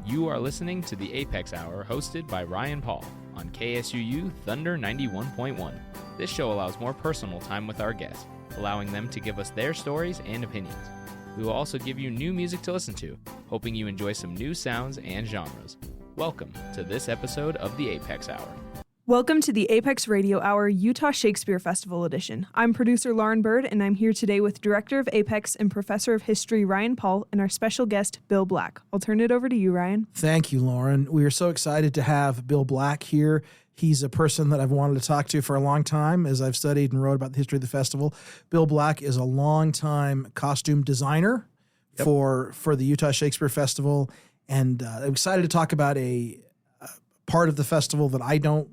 You are listening to the Apex Hour hosted by Ryan Paul on KSUU Thunder 91.1. This show allows more personal time with our guests, allowing them to give us their stories and opinions. We will also give you new music to listen to, hoping you enjoy some new sounds and genres. Welcome to this episode of the Apex Hour. Welcome to the Apex Radio Hour Utah Shakespeare Festival edition. I'm producer Lauren Bird, and I'm here today with Director of Apex and Professor of History Ryan Paul and our special guest, Bill Black. I'll turn it over to you, Ryan. Thank you, Lauren. We are so excited to have Bill Black here. He's a person that I've wanted to talk to for a long time as I've studied and wrote about the history of the festival. Bill Black is a longtime costume designer for the Utah Shakespeare Festival, and I'm excited to talk about a part of the festival that I don't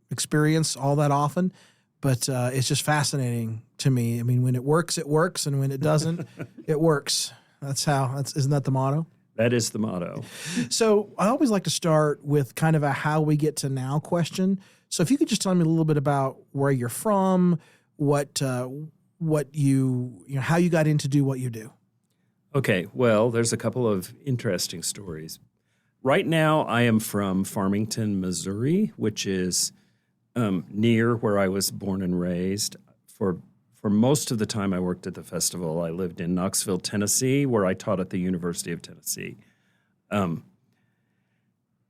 experience all that often, but it's just fascinating to me. I mean, when it works, and when it doesn't, it works. Isn't that the motto? That is the motto. So I always like to start with kind of a how we get to now question. So if you could just tell me a little bit about where you're from, what you how you got into do what you do. Okay, well, there's a couple of interesting stories. Right now, I am from Farmington, Missouri, which is near where I was born and raised. For most of the time I worked at the festival, I lived in Knoxville, Tennessee, where I taught at the University of Tennessee.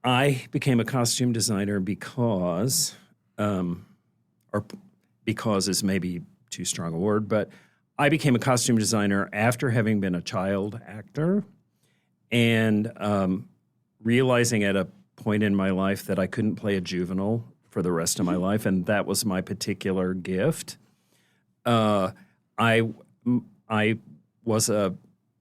I became a costume designer because is maybe too strong a word, but I became a costume designer after having been a child actor and realizing at a point in my life that I couldn't play a juvenile for the rest of my life, and that was my particular gift. I was a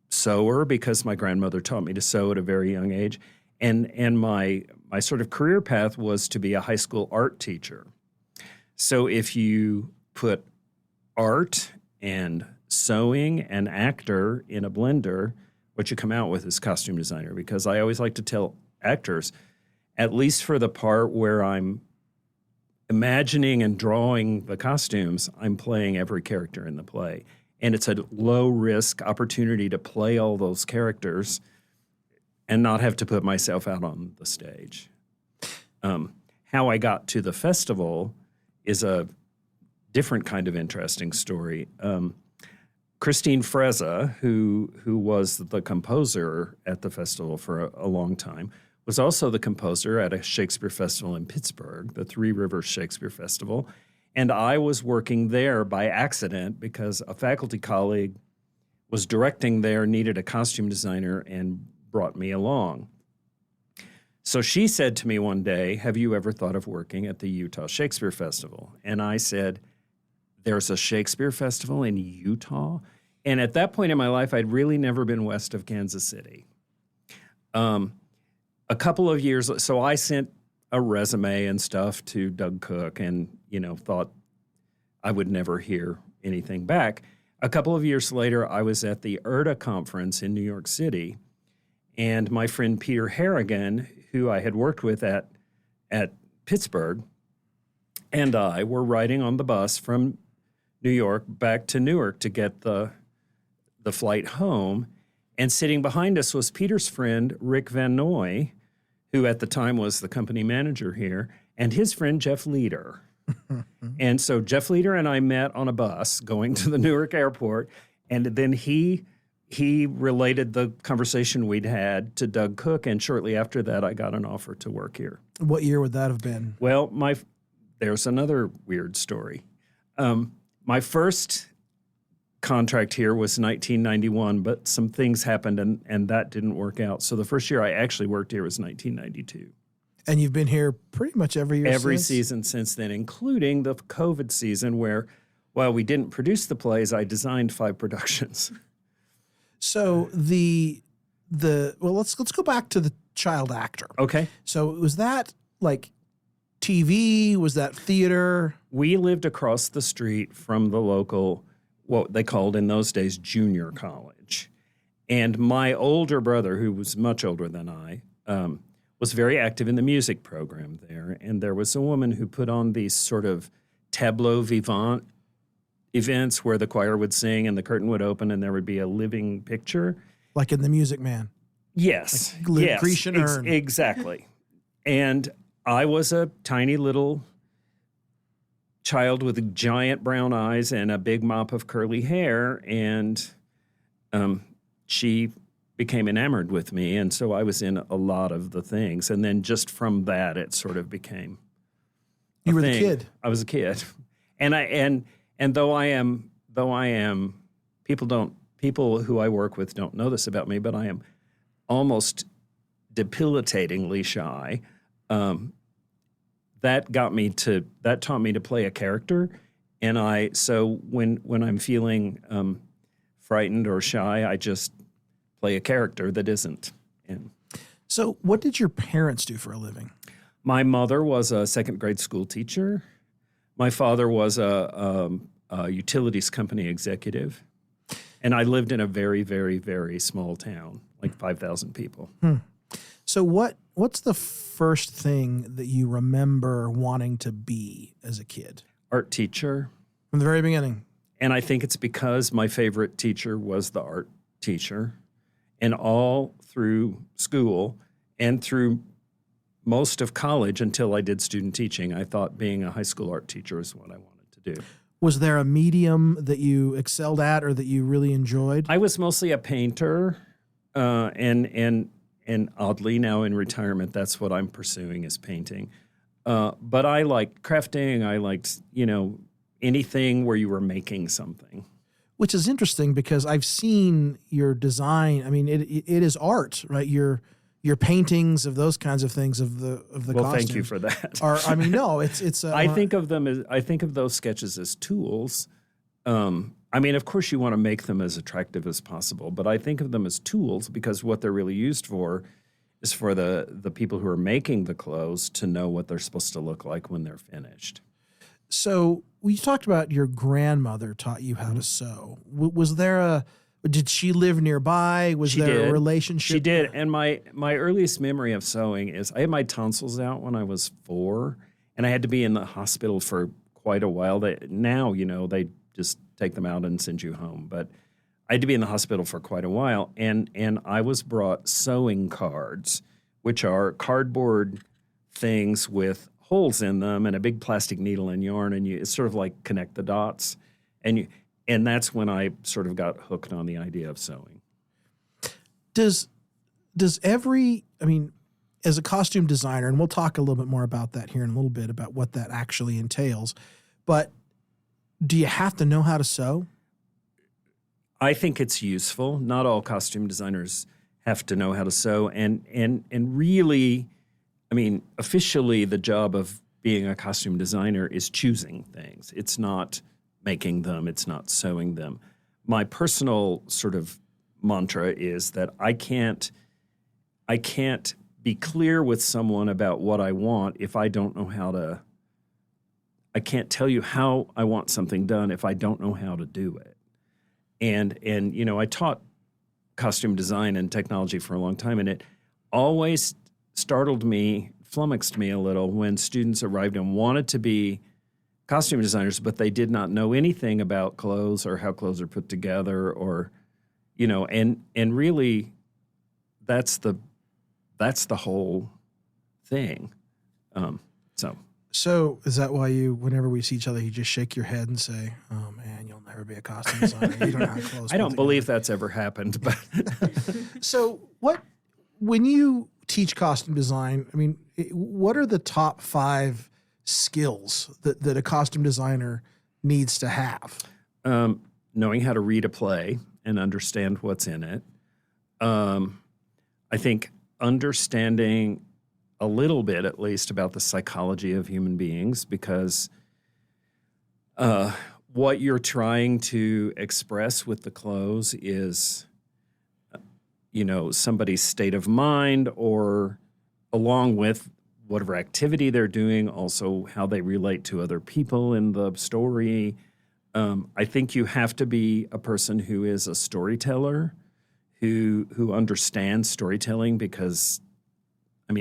sewer because my grandmother taught me to sew at a very young age, and my sort of career path was to be a high school art teacher. So if you put art and sewing and actor in a blender, what you come out with is costume designer, because I always like to tell actors, at least for the part where I'm imagining and drawing the costumes, I'm playing every character in the play. And it's a low-risk opportunity to play all those characters and not have to put myself out on the stage. How I got to the festival is a different kind of interesting story. Christine Frezza, who was the composer at the festival for a long time, was also the composer at a Shakespeare festival in Pittsburgh, the Three Rivers Shakespeare Festival. And I was working there by accident because a faculty colleague was directing there, needed a costume designer, and brought me along. So she said to me one day, "Have you ever thought of working at the Utah Shakespeare Festival?" And I said, "There's a Shakespeare Festival in Utah?" And at that point in my life, I'd really never been west of Kansas City. A couple of years, so I sent a resume and stuff to Doug Cook and, thought I would never hear anything back. A couple of years later, I was at the IRTA conference in New York City, and my friend Peter Harrigan, who I had worked with at Pittsburgh, and I were riding on the bus from New York back to Newark to get the flight home. And sitting behind us was Peter's friend, Rick Van Noy, who at the time was the company manager here, and his friend, Jeff Leader. And so Jeff Leader and I met on a bus going to the Newark airport, and then he related the conversation we'd had to Doug Cook, and shortly after that, I got an offer to work here. What year would that have been? Well, there's another weird story. My first contract here was 1991, but some things happened and that didn't work out. So the first year I actually worked here was 1992. And you've been here pretty much every year Every since? season since then, including the COVID season where, while we didn't produce the plays, I designed 5 productions. So let's go back to the child actor. Okay. So was that like TV? Was that theater? We lived across the street from the local, what they called in those days, junior college. And my older brother, who was much older than I, was very active in the music program there. And there was a woman who put on these sort of tableau vivant events where the choir would sing and the curtain would open and there would be a living picture. Like in The Music Man. Yes. Like Grecian urn. Exactly. And I was a tiny little child with giant brown eyes and a big mop of curly hair, and she became enamored with me, and so I was in a lot of the things. And then just from that, it sort of became a You were thing. the kid. I was a kid, and though I am people who I work with don't know this about me, but I am almost debilitatingly shy. That taught me to play a character, and so when I'm feeling frightened or shy, I just play a character that isn't. And So what did your parents do for a living? my mother was a second grade school teacher. My father was a utilities company executive, and I lived in a very, very, very small town, like 5,000 people. So what's the first thing that you remember wanting to be as a kid? Art teacher. From the very beginning. And I think it's because my favorite teacher was the art teacher. And all through school and through most of college until I did student teaching, I thought being a high school art teacher is what I wanted to do. Was there a medium that you excelled at or that you really enjoyed? I was mostly a painter, and oddly now in retirement, that's what I'm pursuing is painting. But I liked crafting. I liked, anything where you were making something. Which is interesting because I've seen your design. I mean, it is art, right? Your paintings of those kinds of things of the Well, costumes thank you for that. It's. I think of those sketches as tools. Of course, you want to make them as attractive as possible, but I think of them as tools because what they're really used for is for the people who are making the clothes to know what they're supposed to look like when they're finished. So we talked about your grandmother taught you how to sew. Did she live nearby? Was there a relationship? She did. And my earliest memory of sewing is I had my tonsils out when I was 4, and I had to be in the hospital for quite a while. Now, they just take them out and send you home. But I had to be in the hospital for quite a while, and I was brought sewing cards, which are cardboard things with holes in them and a big plastic needle and yarn, and it's sort of like connect the dots. And that's when I sort of got hooked on the idea of sewing. Does as a costume designer, and we'll talk a little bit more about that here in a little bit about what that actually entails, but do you have to know how to sew? I think it's useful. Not all costume designers have to know how to sew, and really, officially the job of being a costume designer is choosing things. It's not making them, it's not sewing them. My personal sort of mantra is that I can't be clear with someone about what I want if I don't know how to. I can't tell you how I want something done if I don't know how to do it. And I taught costume design and technology for a long time, and it always flummoxed me a little when students arrived and wanted to be costume designers, but they did not know anything about clothes or how clothes are put together, or, and really, that's the whole thing. So is that why whenever we see each other, you just shake your head and say, "Oh man, you'll never be a costume designer. You don't know how clothes." I don't believe that's ever happened, but So when you teach costume design, what are the top 5 skills that a costume designer needs to have? Knowing how to read a play and understand what's in it. I think understanding a little bit, at least, about the psychology of human beings, because what you're trying to express with the clothes is, somebody's state of mind, or along with whatever activity they're doing, also how they relate to other people in the story. I think you have to be a person who is a storyteller, who understands storytelling, because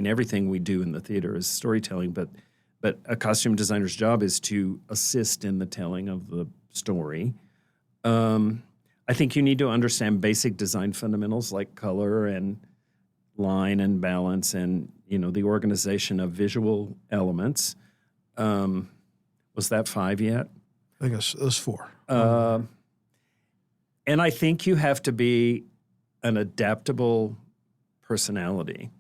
everything we do in the theater is storytelling, but a costume designer's job is to assist in the telling of the story. I think you need to understand basic design fundamentals like color and line and balance and, the organization of visual elements. Was that 5 yet? I think it was 4. And I think you have to be an adaptable personality.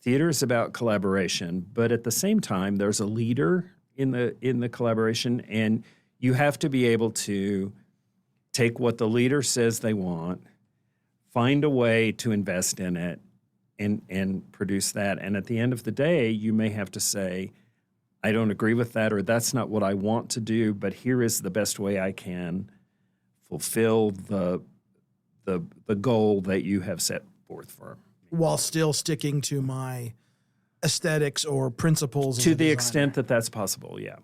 Theater is about collaboration, but at the same time, there's a leader in the collaboration, and you have to be able to take what the leader says they want, find a way to invest in it, and produce that. And at the end of the day, you may have to say, I don't agree with that, or that's not what I want to do, but here is the best way I can fulfill the goal that you have set forth for me. While still sticking to my aesthetics or principles. To the extent that that's possible, yeah.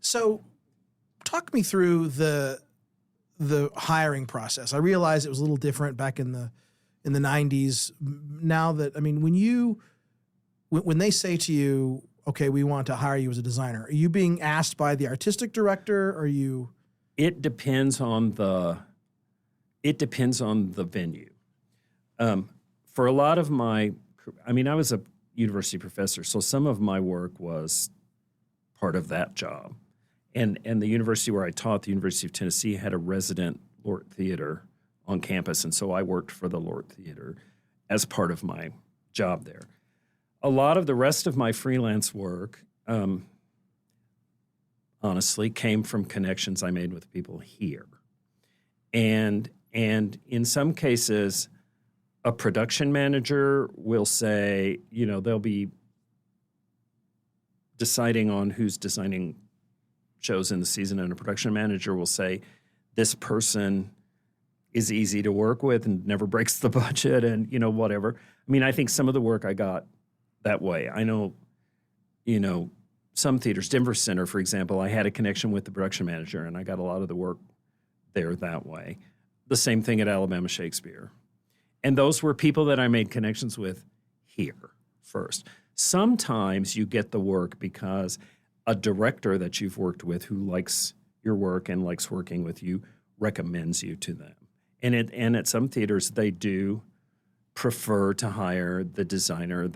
So talk me through the hiring process. I realize it was a little different back in the 90s. Now that, when they say to you, okay, we want to hire you as a designer, are you being asked by the artistic director? Or are you? It depends on the venue. For a lot of I was a university professor, so some of my work was part of that job. And the university where I taught, the University of Tennessee, had a resident Lort Theater on campus, and so I worked for the Lort Theater as part of my job there. A lot of the rest of my freelance work, honestly, came from connections I made with people here. And in some cases, a production manager will say, they'll be deciding on who's designing shows in the season, and a production manager will say, this person is easy to work with and never breaks the budget and, whatever. I think some of the work I got that way. I know, some theaters, Denver Center, for example, I had a connection with the production manager, and I got a lot of the work there that way. The same thing at Alabama Shakespeare. And those were people that I made connections with here first. Sometimes you get the work because a director that you've worked with who likes your work and likes working with you recommends you to them. And at some theaters, they do prefer to hire the designers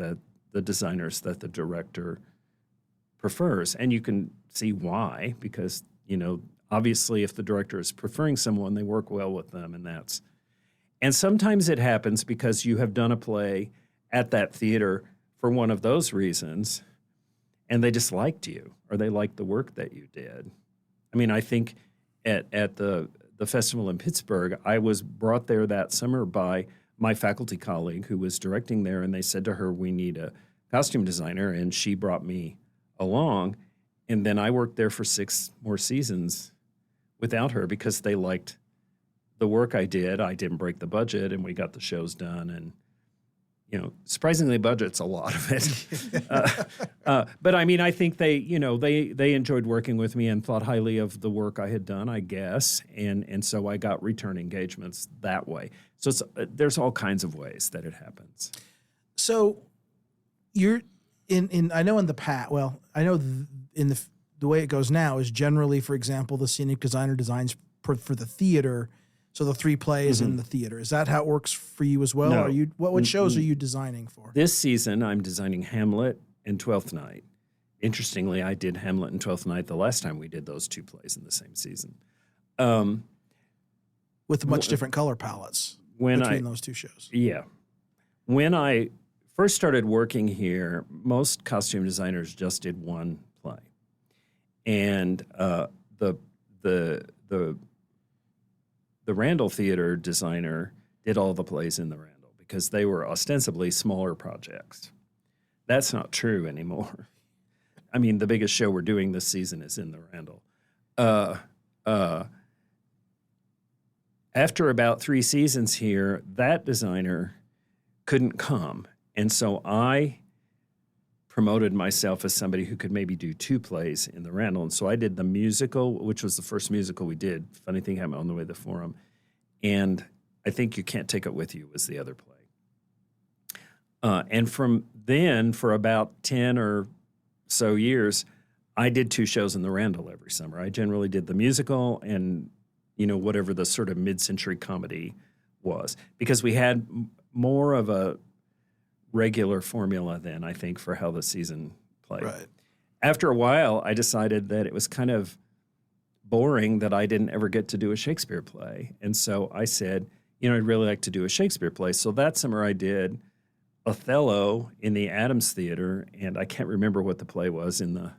that the director prefers. And you can see why, because, obviously if the director is preferring someone, they work well with them, and sometimes it happens because you have done a play at that theater for one of those reasons, and they just liked you, or they liked the work that you did. I think at the festival in Pittsburgh, I was brought there that summer by my faculty colleague who was directing there, and they said to her, we need a costume designer, and she brought me along, and then I worked there for 6 more seasons without her because they liked the work I did. I didn't break the budget, and we got the shows done. And, surprisingly, budget's a lot of it. But I think they enjoyed working with me and thought highly of the work I had done, I guess. And so I got return engagements that way. So there's all kinds of ways that it happens. So you're I know in the past, in the way it goes now is generally, for example, the scenic designer designs for the theater. So the 3 plays in the theater. Is that how it works for you as well? No. Are you what shows are you designing for? This season, I'm designing Hamlet and Twelfth Night. Interestingly, I did Hamlet and Twelfth Night the last time we did those 2 plays in the same season. With much different color palettes between those 2 shows. Yeah. When I first started working here, most costume designers just did 1 play. And the Randall Theater designer did all the plays in the Randall because they were ostensibly smaller projects. That's not true anymore. The biggest show we're doing this season is in the Randall. After about 3 seasons here, that designer couldn't come. And so I promoted myself as somebody who could maybe do 2 plays in the Randall. And so I did the musical, which was the first musical we did. Funny Thing Happened on the Way to the Forum. And I think You Can't Take It With You was the other play. And from then, for about 10 or so years, I did 2 shows in the Randall every summer. I generally did the musical and, whatever the sort of mid-century comedy was. Because we had more of a regular formula then, I think, for how the season played. Right. After a while, I decided that it was kind of boring that I didn't ever get to do a Shakespeare play. And so I said, I'd really like to do a Shakespeare play. So that summer I did Othello in the Adams Theater, and I can't remember what the play was in the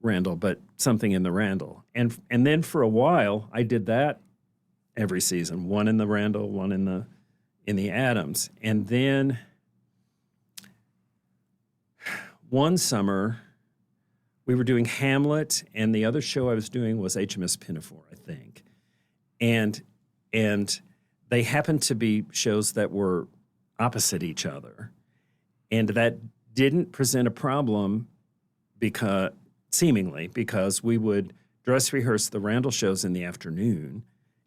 Randall, but something in the Randall. And then for a while, I did that every season, one in the Randall, one in the Adams. And then one summer, we were doing Hamlet, and the other show I was doing was HMS Pinafore, I think. And they happened to be shows that were opposite each other. And that didn't present a problem seemingly because we would dress rehearse the Randall shows in the afternoon,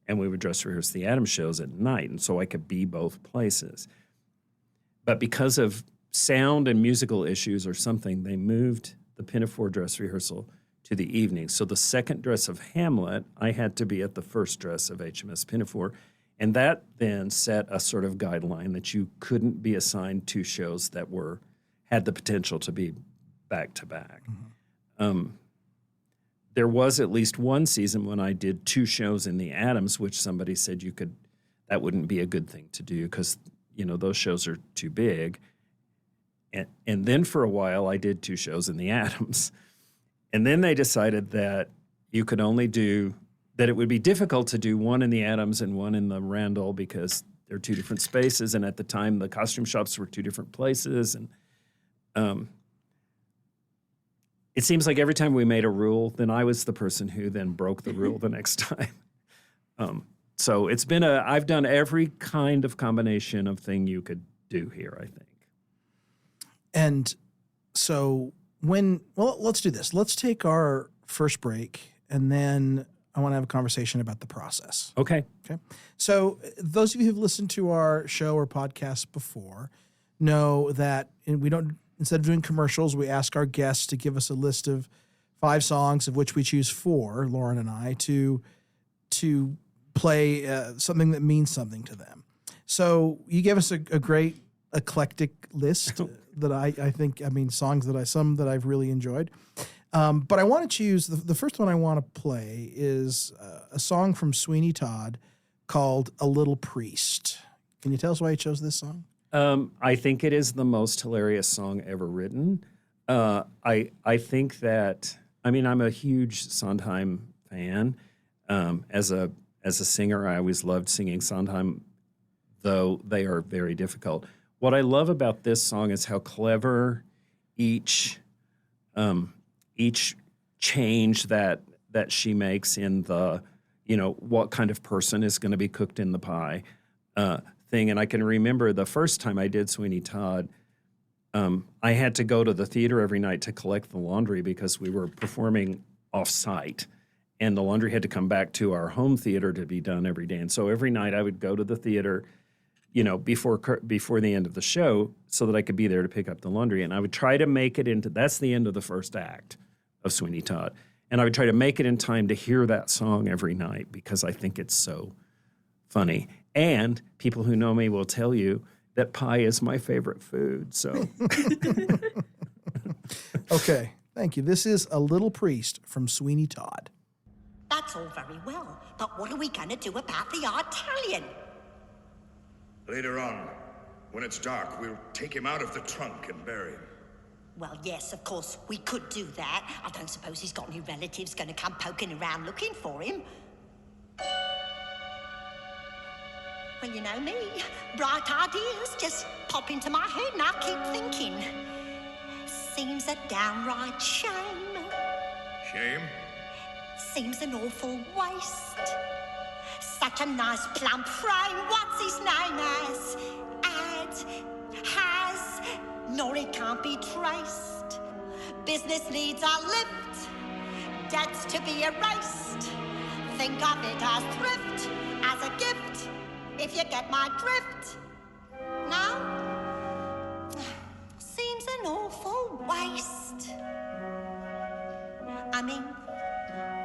and we would dress rehearse the Adams shows at night, and so I could be both places. But because of sound and musical issues or something, they moved the Pinafore dress rehearsal to the evening. So the second dress of Hamlet, I had to be at the first dress of HMS Pinafore. And that then set a sort of guideline that you couldn't be assigned two shows that had the potential to be back to back. There was at least one season when I did two shows in the Adams, which somebody said that wouldn't be a good thing to do because, those shows are too big. And then for a while, I did two shows in the Adams. And then they decided that you could only that it would be difficult to do one in the Adams and one in the Randall because they're two different spaces. And at the time, the costume shops were two different places. And it seems like every time we made a rule, then I was the person who then broke the rule the next time. So it's been I've done every kind of combination of thing you could do here, I think. And so let's do this. Let's take our first break, and then I want to have a conversation about the process. Okay. So those of you who've listened to our show or podcast before know that instead of doing commercials, we ask our guests to give us a list of 5 songs, of which we choose 4, Lauren and I, to play something that means something to them. So you gave us a great eclectic list that I think, songs that I've really enjoyed. But I want to choose, the first one I want to play is a song from Sweeney Todd called A Little Priest. Can you tell us why you chose this song? I think it is the most hilarious song ever written. I think that, I'm a huge Sondheim fan. As a singer, I always loved singing Sondheim, though they are very difficult. What I love about this song is how clever each change that she makes in the, what kind of person is going to be cooked in the pie thing. And I can remember the first time I did Sweeney Todd, I had to go to the theater every night to collect the laundry because we were performing off-site. And the laundry had to come back to our home theater to be done every day. And so every night I would go to the theater, before the end of the show so that I could be there to pick up the laundry. And I would try to make it that's the end of the first act of Sweeney Todd. And I would try to make it in time to hear that song every night because I think it's so funny. And people who know me will tell you that pie is my favorite food, so. Okay, thank you. This is A Little Priest from Sweeney Todd. That's all very well, but what are we going to do about the Italian? Later on, when it's dark, we'll take him out of the trunk and bury him. Well, yes, of course, we could do that. I don't suppose he's got any relatives going to come poking around looking for him. Well, you know me, bright ideas just pop into my head and I keep thinking. Seems a downright shame. Shame? Seems an awful waste. Such a nice plump frame, what's his name as? Has, nor it can't be traced. Business needs a lift, debts to be erased. Think of it as thrift, as a gift, if you get my drift. No? Seems an awful waste.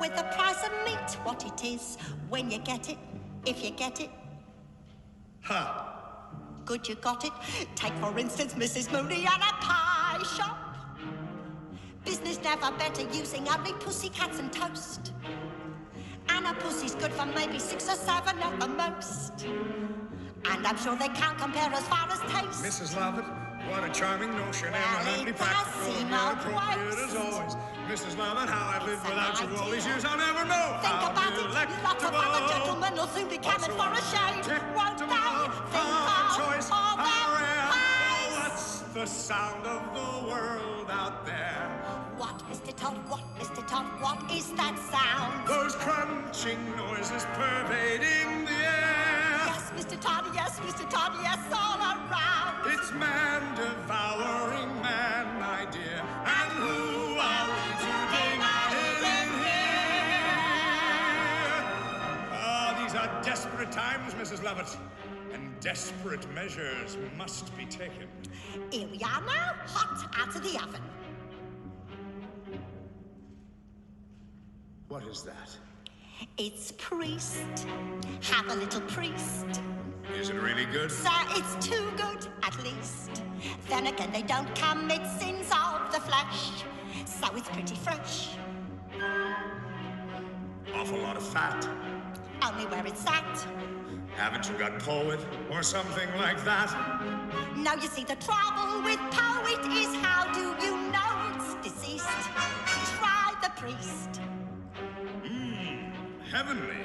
With the price of meat, what it is, when you get it, if you get it. Ha! good you got it. Take, for instance, Mrs. Mooney and a pie shop. Business never better, using only pussycats and toast. And a pussy's good for maybe 6 or 7 at the most. And I'm sure they can't compare as far as taste. Mrs. Lovett, what a charming notion, Well, eminently it does practical, seem and appropriate waste. as always. Mrs. Lovett, how I've lived It's an without you all these idea. years, I'll never know. Think how about it. Lots of other gentlemen will soon be coming for a shave, won't they? Think of choice, all how their rare. pies. What's the sound of the world out there? What, Mr. Todd? What, Mr. Todd? What is that sound? Those crunching noises pervading the air. Yes, Mr. Todd. Yes, Mr. Todd. Yes, all around. It's man devouring man, my dear. And who are we to deny it in here? Ah, these are desperate times, Mrs. Lovett. And desperate measures must be taken. Here we are now, hot out of the oven. What is that? It's priest. Have a little priest. Is it really good? Sir, it's too good, at least. Then again, they don't commit sins of the flesh, so it's pretty fresh. Awful lot of fat. Only where it's at. Haven't you got poet or something like that? Now you see, the trouble with poet is, how do you know it's deceased? Try the priest. Heavenly.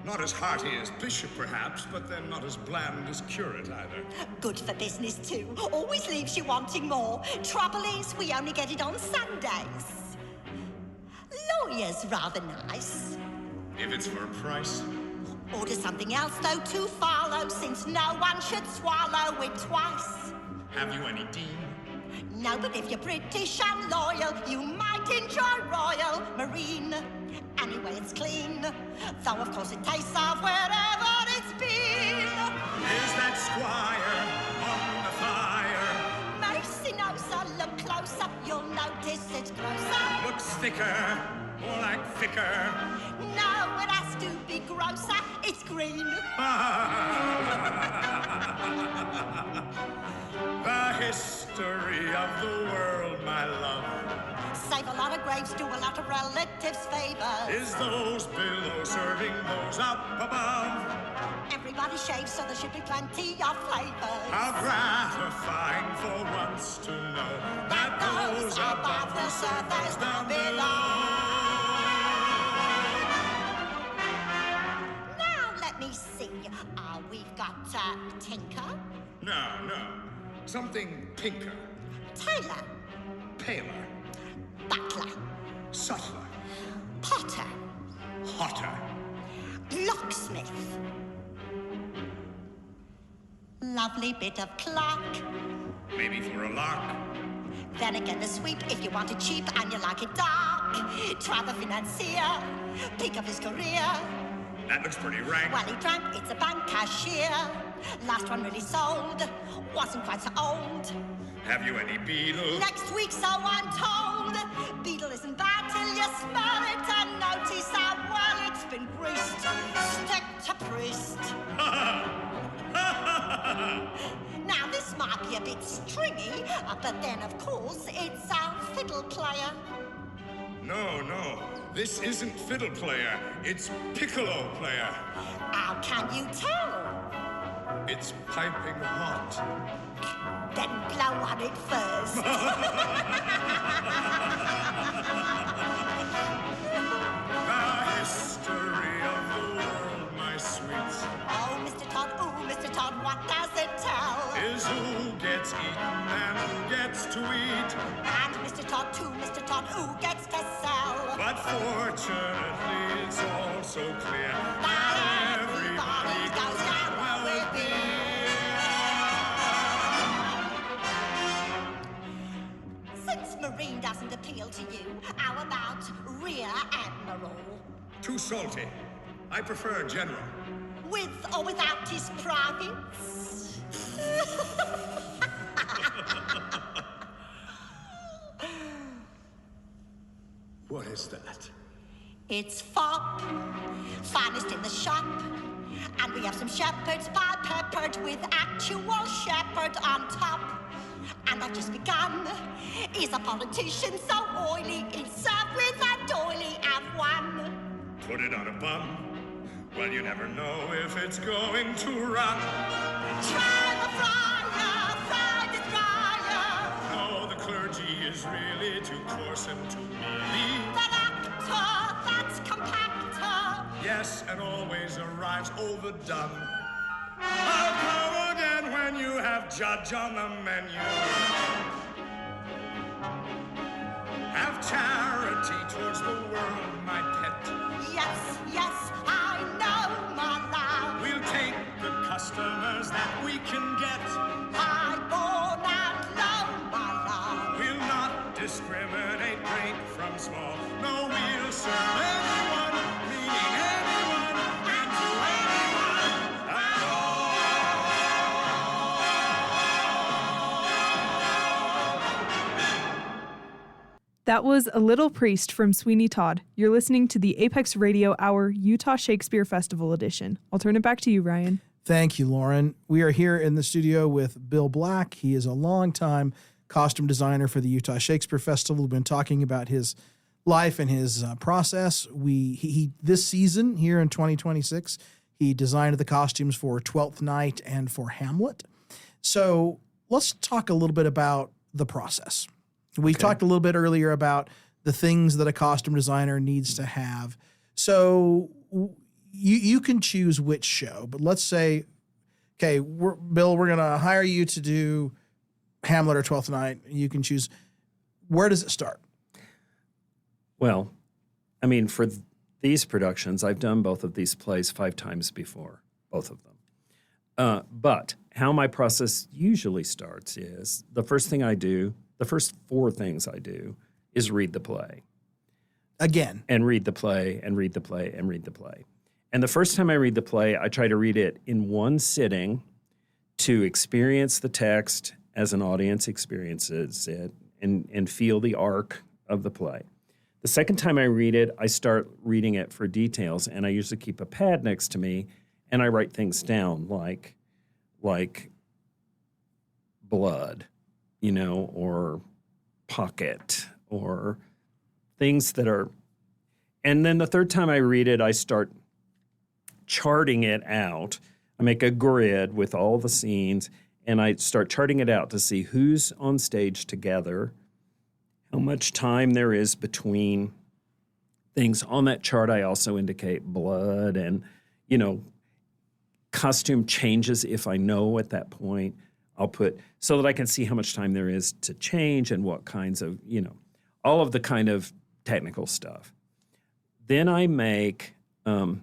Not as hearty as bishop, perhaps, but then not as bland as curate either. Good for business too. Always leaves you wanting more. Trouble is, we only get it on Sundays. Lawyer's rather nice. If it's for a price. Order something else, though, to follow, since no one should swallow it twice. Have you any dean? No, but if you're British and loyal, you might enjoy Royal Marine. Anyway, it's clean, though of course it tastes of wherever it's been. Is that squire on the fire? Mercy no, sir, look closer, you'll notice it's grosser. Looks thicker, more like thicker. No, it has to be grosser, it's green. The history of the world, my love, Save a lot of graves, do a lot of relatives favors. is those below serving those up above. Everybody shaves, so there should be plenty of flavors. How gratifying for once to know that those above will serve those down below. Now let me see. We've got tinker, No. Something pinker, tailor, paler, butler, subtler, potter, hotter. locksmith. Lovely bit of clock. Maybe for a lark. Then again, the sweep if you want it cheap and you like it dark. Try the financier, pick up his career. That looks pretty rank. Well, he drank, it's a bank cashier. Last one really sold, wasn't quite so old. Have you any beetle? Next week, so I'm told. Beetle isn't bad till you smell it and notice how well it's been greased. Stick to priest. Now, this might be a bit stringy, but then, of course, it's our fiddle player. No. This isn't fiddle player. It's piccolo player. How can you tell? It's piping hot. Then blow on it first. The history of the world, my sweets, Oh, Mr. Todd, what does it tell? is who gets eaten and who gets to eat. And Mr. Todd, who gets to sell? But fortunately, it's also clear That everybody goes down well with beer. Since Marine doesn't appeal to you, how about Rear Admiral? Too salty. I prefer general. With or without his privates? What is that? It's fop, finest in the shop. And we have some shepherds pie peppered with actual shepherd on top. And I've just begun. Is a politician so oily? Is served with a doily of one. Put it on a bun. Well, you never know if it's going to run. Try the fryer, fry the dryer. No, the clergy is really too coarse and too mealy. That actor, that's compactor. Yes, and always arrives overdone. I'll come again when you have judge on the menu. Have charity towards the world, my pet. Yes, yes, I know, my love. We'll take the customers that we can get. High-born and low, my love. We'll not discriminate great from small. No, we'll serve anyone, meaning anyone, and to anyone at all. That was A Little Priest from Sweeney Todd. You're listening to the Apex Radio Hour Utah Shakespeare Festival edition. I'll turn it back to you, Ryan. Thank you, Lauren. We are here in the studio with Bill Black. He is a longtime costume designer for the Utah Shakespeare Festival. We've been talking about his life and his process. He this season here in 2026, he designed the costumes for Twelfth Night and for Hamlet. So let's talk a little bit about the process. We talked a little bit earlier about the things that a costume designer needs to have. So you can choose which show, but let's say, okay, Bill, we're going to hire you to do Hamlet or Twelfth Night. You can choose. Where does it start? Well, I mean, for these productions, I've done both of these plays 5 times before, both of them. But how my process usually starts is the first thing I do, the first 4 things I do is read the play. Again. And read the play, and read the play, and read the play. And the first time I read the play, I try to read it in one sitting to experience the text as an audience experiences it and feel the arc of the play. The second time I read it, I start reading it for details, and I usually keep a pad next to me, and I write things down like blood, or pocket, or things that are... And then the third time I read it, I start charting it out. I make a grid with all the scenes, and I start charting it out to see who's on stage together, how much time there is between things. On that chart, I also indicate blood and, costume changes if I know at that point. I'll put so that I can see how much time there is to change and what kinds of, all of the kind of technical stuff. Then I make a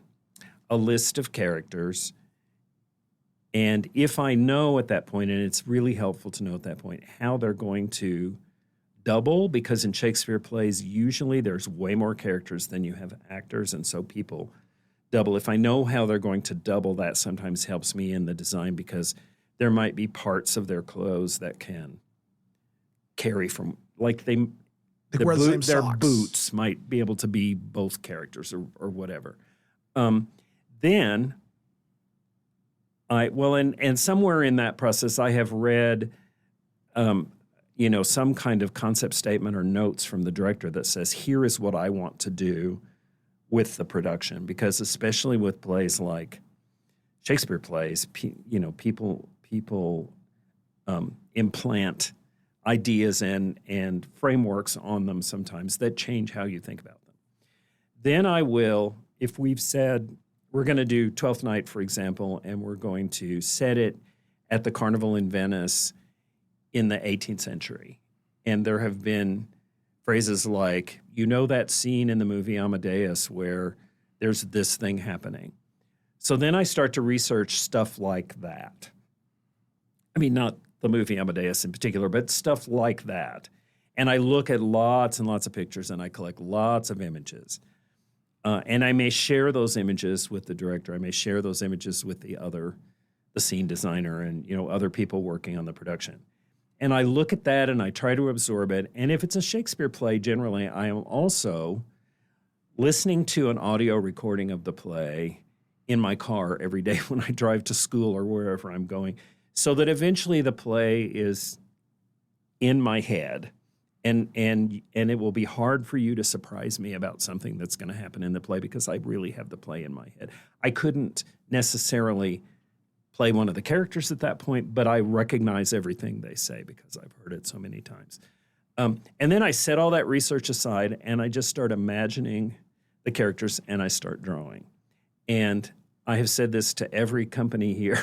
list of characters. And if I know at that point, and it's really helpful to know at that point, how they're going to double, because in Shakespeare plays, usually there's way more characters than you have actors, and so people double. If I know how they're going to double, that sometimes helps me in the design, because there might be parts of their clothes that can carry from, like their boots might be able to be both characters or whatever. Then and somewhere in that process, I have read, some kind of concept statement or notes from the director that says, here is what I want to do with the production. Because especially with plays like Shakespeare plays, people implant ideas and frameworks on them sometimes that change how you think about them. Then I will, if we've said we're going to do Twelfth Night, for example, and we're going to set it at the Carnival in Venice in the 18th century, and there have been phrases like, that scene in the movie Amadeus where there's this thing happening. So then I start to research stuff like that. I mean, not the movie Amadeus in particular, but stuff like that. And I look at lots and lots of pictures, and I collect lots of images. And I may share those images with the director. I may share those images with the scene designer and, other people working on the production. And I look at that and I try to absorb it. And if it's a Shakespeare play, generally, I am also listening to an audio recording of the play in my car every day when I drive to school or wherever I'm going, so that eventually the play is in my head, and it will be hard for you to surprise me about something that's going to happen in the play because I really have the play in my head. I couldn't necessarily play one of the characters at that point, but I recognize everything they say because I've heard it so many times. And then I set all that research aside, and I just start imagining the characters, and I start drawing. And I have said this to every company here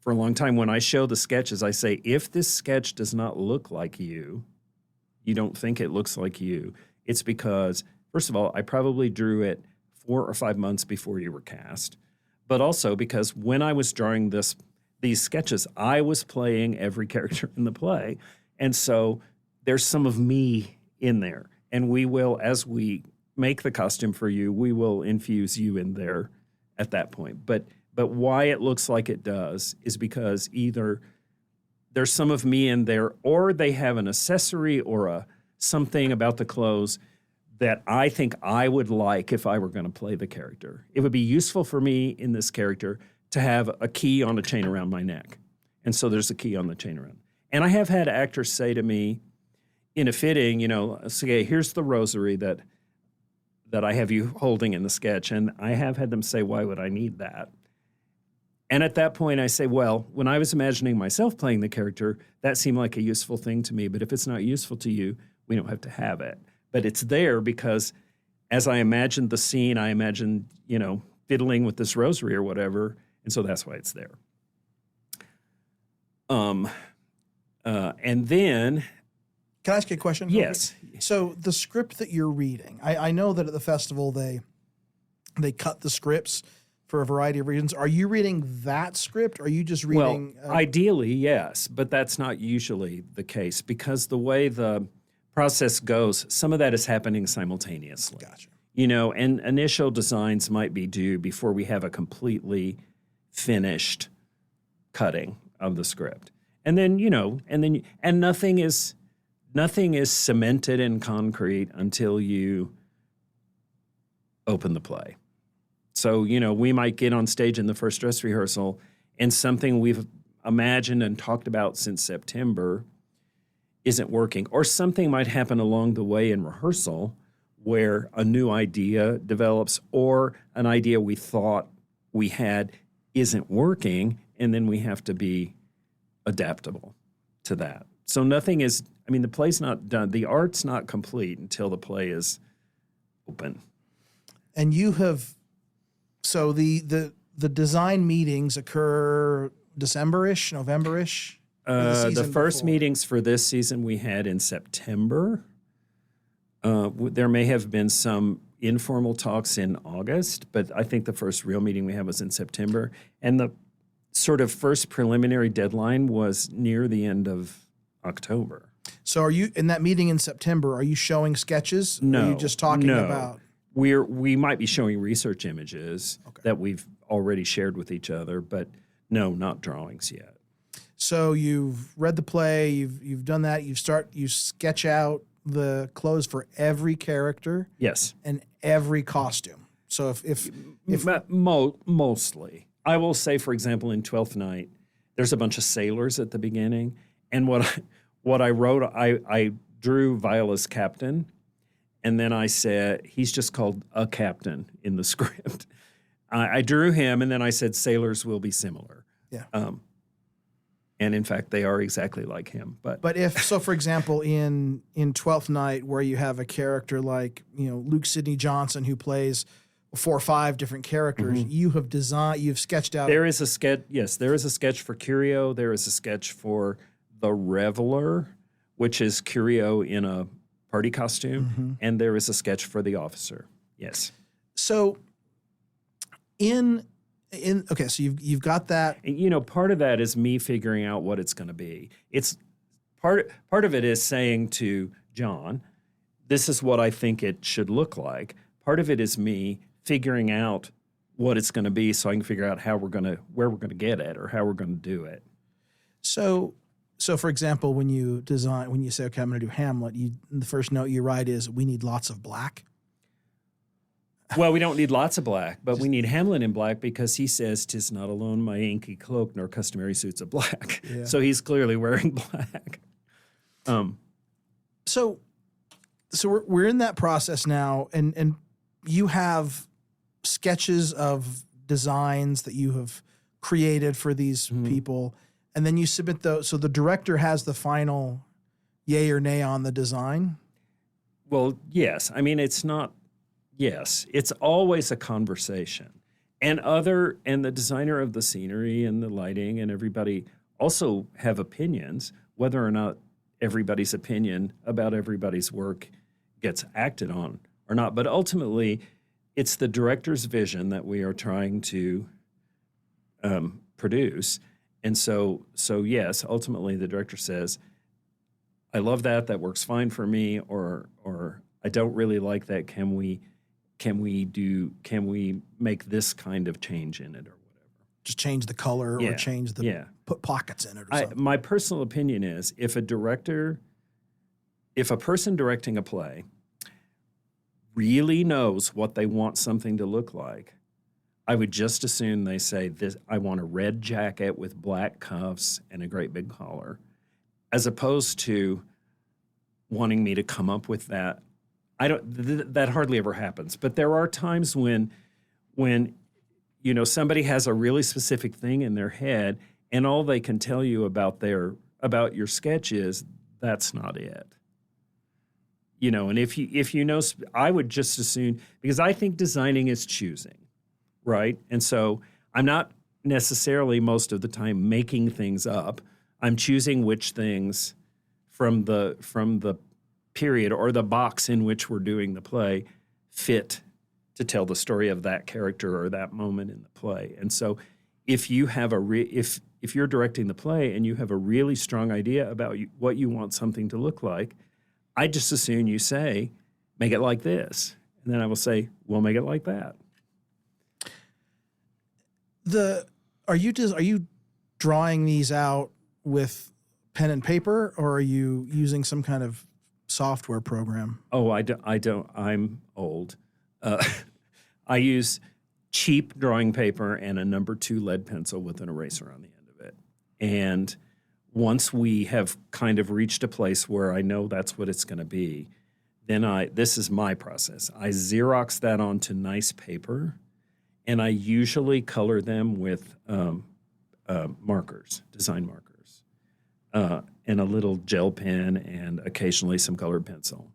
for a long time. When I show the sketches, I say, if this sketch does not look like you don't think it looks like you, it's because, first of all, I probably drew it 4 or 5 months before you were cast, but also because when I was drawing these sketches, I was playing every character in the play. And so there's some of me in there. And we will, as we make the costume for you, we will infuse you in there at that point. But why it looks like it does is because either there's some of me in there, or they have an accessory or something about the clothes that I think I would like if I were going to play the character. It would be useful for me in this character to have a key on a chain around my neck. And so there's a key on the chain around. And I have had actors say to me in a fitting, say, here's the rosary that I have you holding in the sketch. And I have had them say, why would I need that? And at that point, I say, well, when I was imagining myself playing the character, that seemed like a useful thing to me. But if it's not useful to you, we don't have to have it. But it's there because as I imagined the scene, I imagined, fiddling with this rosary or whatever. And so that's why it's there. And then... Can I ask you a question? Yes. So the script that you're reading, I know that at the festival they cut the scripts for a variety of reasons. Are you reading that script? Or are you just reading... Well, ideally, yes, but that's not usually the case because the way the process goes, some of that is happening simultaneously. Gotcha. And initial designs might be due before we have a completely finished cutting of the script. And then, and nothing is cemented in concrete until you open the play. So, we might get on stage in the first dress rehearsal and something we've imagined and talked about since September isn't working. Or something might happen along the way in rehearsal where a new idea develops or an idea we thought we had isn't working, and then we have to be adaptable to that. So nothing is, the play's not done. The art's not complete until the play is open. And you have... So the design meetings occur December-ish, November-ish? The first meetings for this season we had in September. There may have been some informal talks in August, but I think the first real meeting we had was in September. And the sort of first preliminary deadline was near the end of October. So are you, in that meeting in September, are you showing sketches? No. Or are you just talking about... We might be showing research images that we've already shared with each other, but no, not drawings yet. So you've read the play, you've done that, you sketch out the clothes for every character. Yes. And every costume. So if mostly. I will say, for example, in 12th Night, there's a bunch of sailors at the beginning, and what I wrote, I drew Viola's captain. And then I said, he's just called a captain in the script. I drew him, and then I said, sailors will be similar. Yeah. And in fact, they are exactly like him. But if, so for example, in 12th Night, where you have a character like, Luke Sidney Johnson, who plays 4 or 5 different characters, you've sketched out. There is a sketch, yes, there is a sketch for Curio. There is a sketch for the Reveler, which is Curio in a party costume, and there is a sketch for the officer. Yes. So okay, so you've got that. And, part of that is me figuring out what it's going to be. It's part of it is saying to John, this is what I think it should look like. Part of it is me figuring out what it's going to be so I can figure out where we're going to get it or how we're going to do it. So, for example, when you say, okay, I'm going to do Hamlet, the first note you write is, we need lots of black. Well, we don't need lots of black, but we need Hamlet in black because he says, "'Tis not alone my inky cloak, nor customary suits of black." Yeah. So he's clearly wearing black. So we're in that process now, and you have sketches of designs that you have created for these people, and then you submit those. So the director has the final yay or nay on the design. Well, yes. I mean, it's not. Yes, it's always a conversation, and the designer of the scenery and the lighting and everybody also have opinions, whether or not everybody's opinion about everybody's work gets acted on or not. But ultimately, it's the director's vision that we are trying to produce. And so yes, ultimately the director says, I love that. That works fine for me. Or I don't really like that. Can we make this kind of change in it or whatever? Just change the color or change the put pockets in it or something. My personal opinion is if a person directing a play really knows what they want something to look like, I would just as soon they say, "This, I want a red jacket with black cuffs and a great big collar," as opposed to wanting me to come up with that. That hardly ever happens. But there are times when somebody has a really specific thing in their head, and all they can tell you about your sketch is that's not it. And if you know, I would just as soon, because I think designing is choosing, right? And so I'm not necessarily most of the time making things up. I'm choosing which things from the period or the box in which we're doing the play fit to tell the story of that character or that moment in the play. And so if you have if you're directing the play and you have a really strong idea about what you want something to look like, I just as soon you say, make it like this. And then I will say, we'll make it like that. Are you drawing these out with pen and paper, or are you using some kind of software program? Oh, I don't. I'm old. I use cheap drawing paper and a number 2 lead pencil with an eraser on the end of it. And once we have kind of reached a place where I know that's what it's going to be, then this is my process. I Xerox that onto nice paper, and I usually color them with markers, design markers, and a little gel pen and occasionally some colored pencil.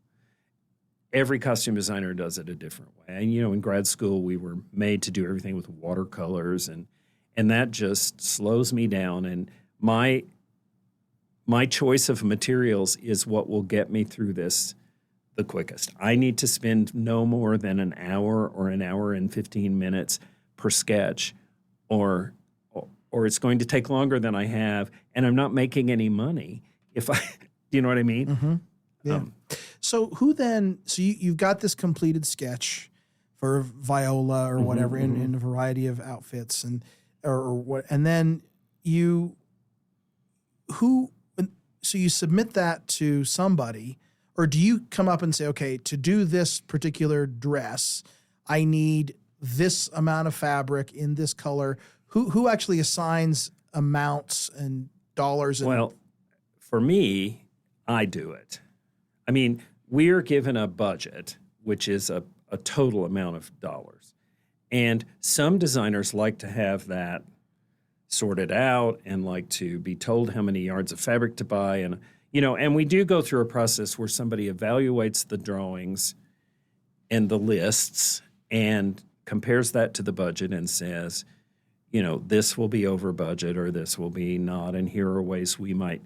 Every costume designer does it a different way. And, in grad school, we were made to do everything with watercolors, and that just slows me down. And my choice of materials is what will get me through this the quickest. I need to spend no more than an hour or an hour and 15 minutes per sketch, or it's going to take longer than I have, and I'm not making any money do you know what I mean? Mm-hmm. Yeah. So you've got this completed sketch for Viola or whatever in a variety of outfits and then you submit that to somebody, or do you come up and say, okay, to do this particular dress, I need this amount of fabric in this color? Who actually assigns amounts and dollars? Well, for me, I do it. I mean, we are given a budget, which is a total amount of dollars. And some designers like to have that sorted out and like to be told how many yards of fabric to buy. And, and we do go through a process where somebody evaluates the drawings and the lists and compares that to the budget and says, this will be over budget or this will be not, and here are ways we might.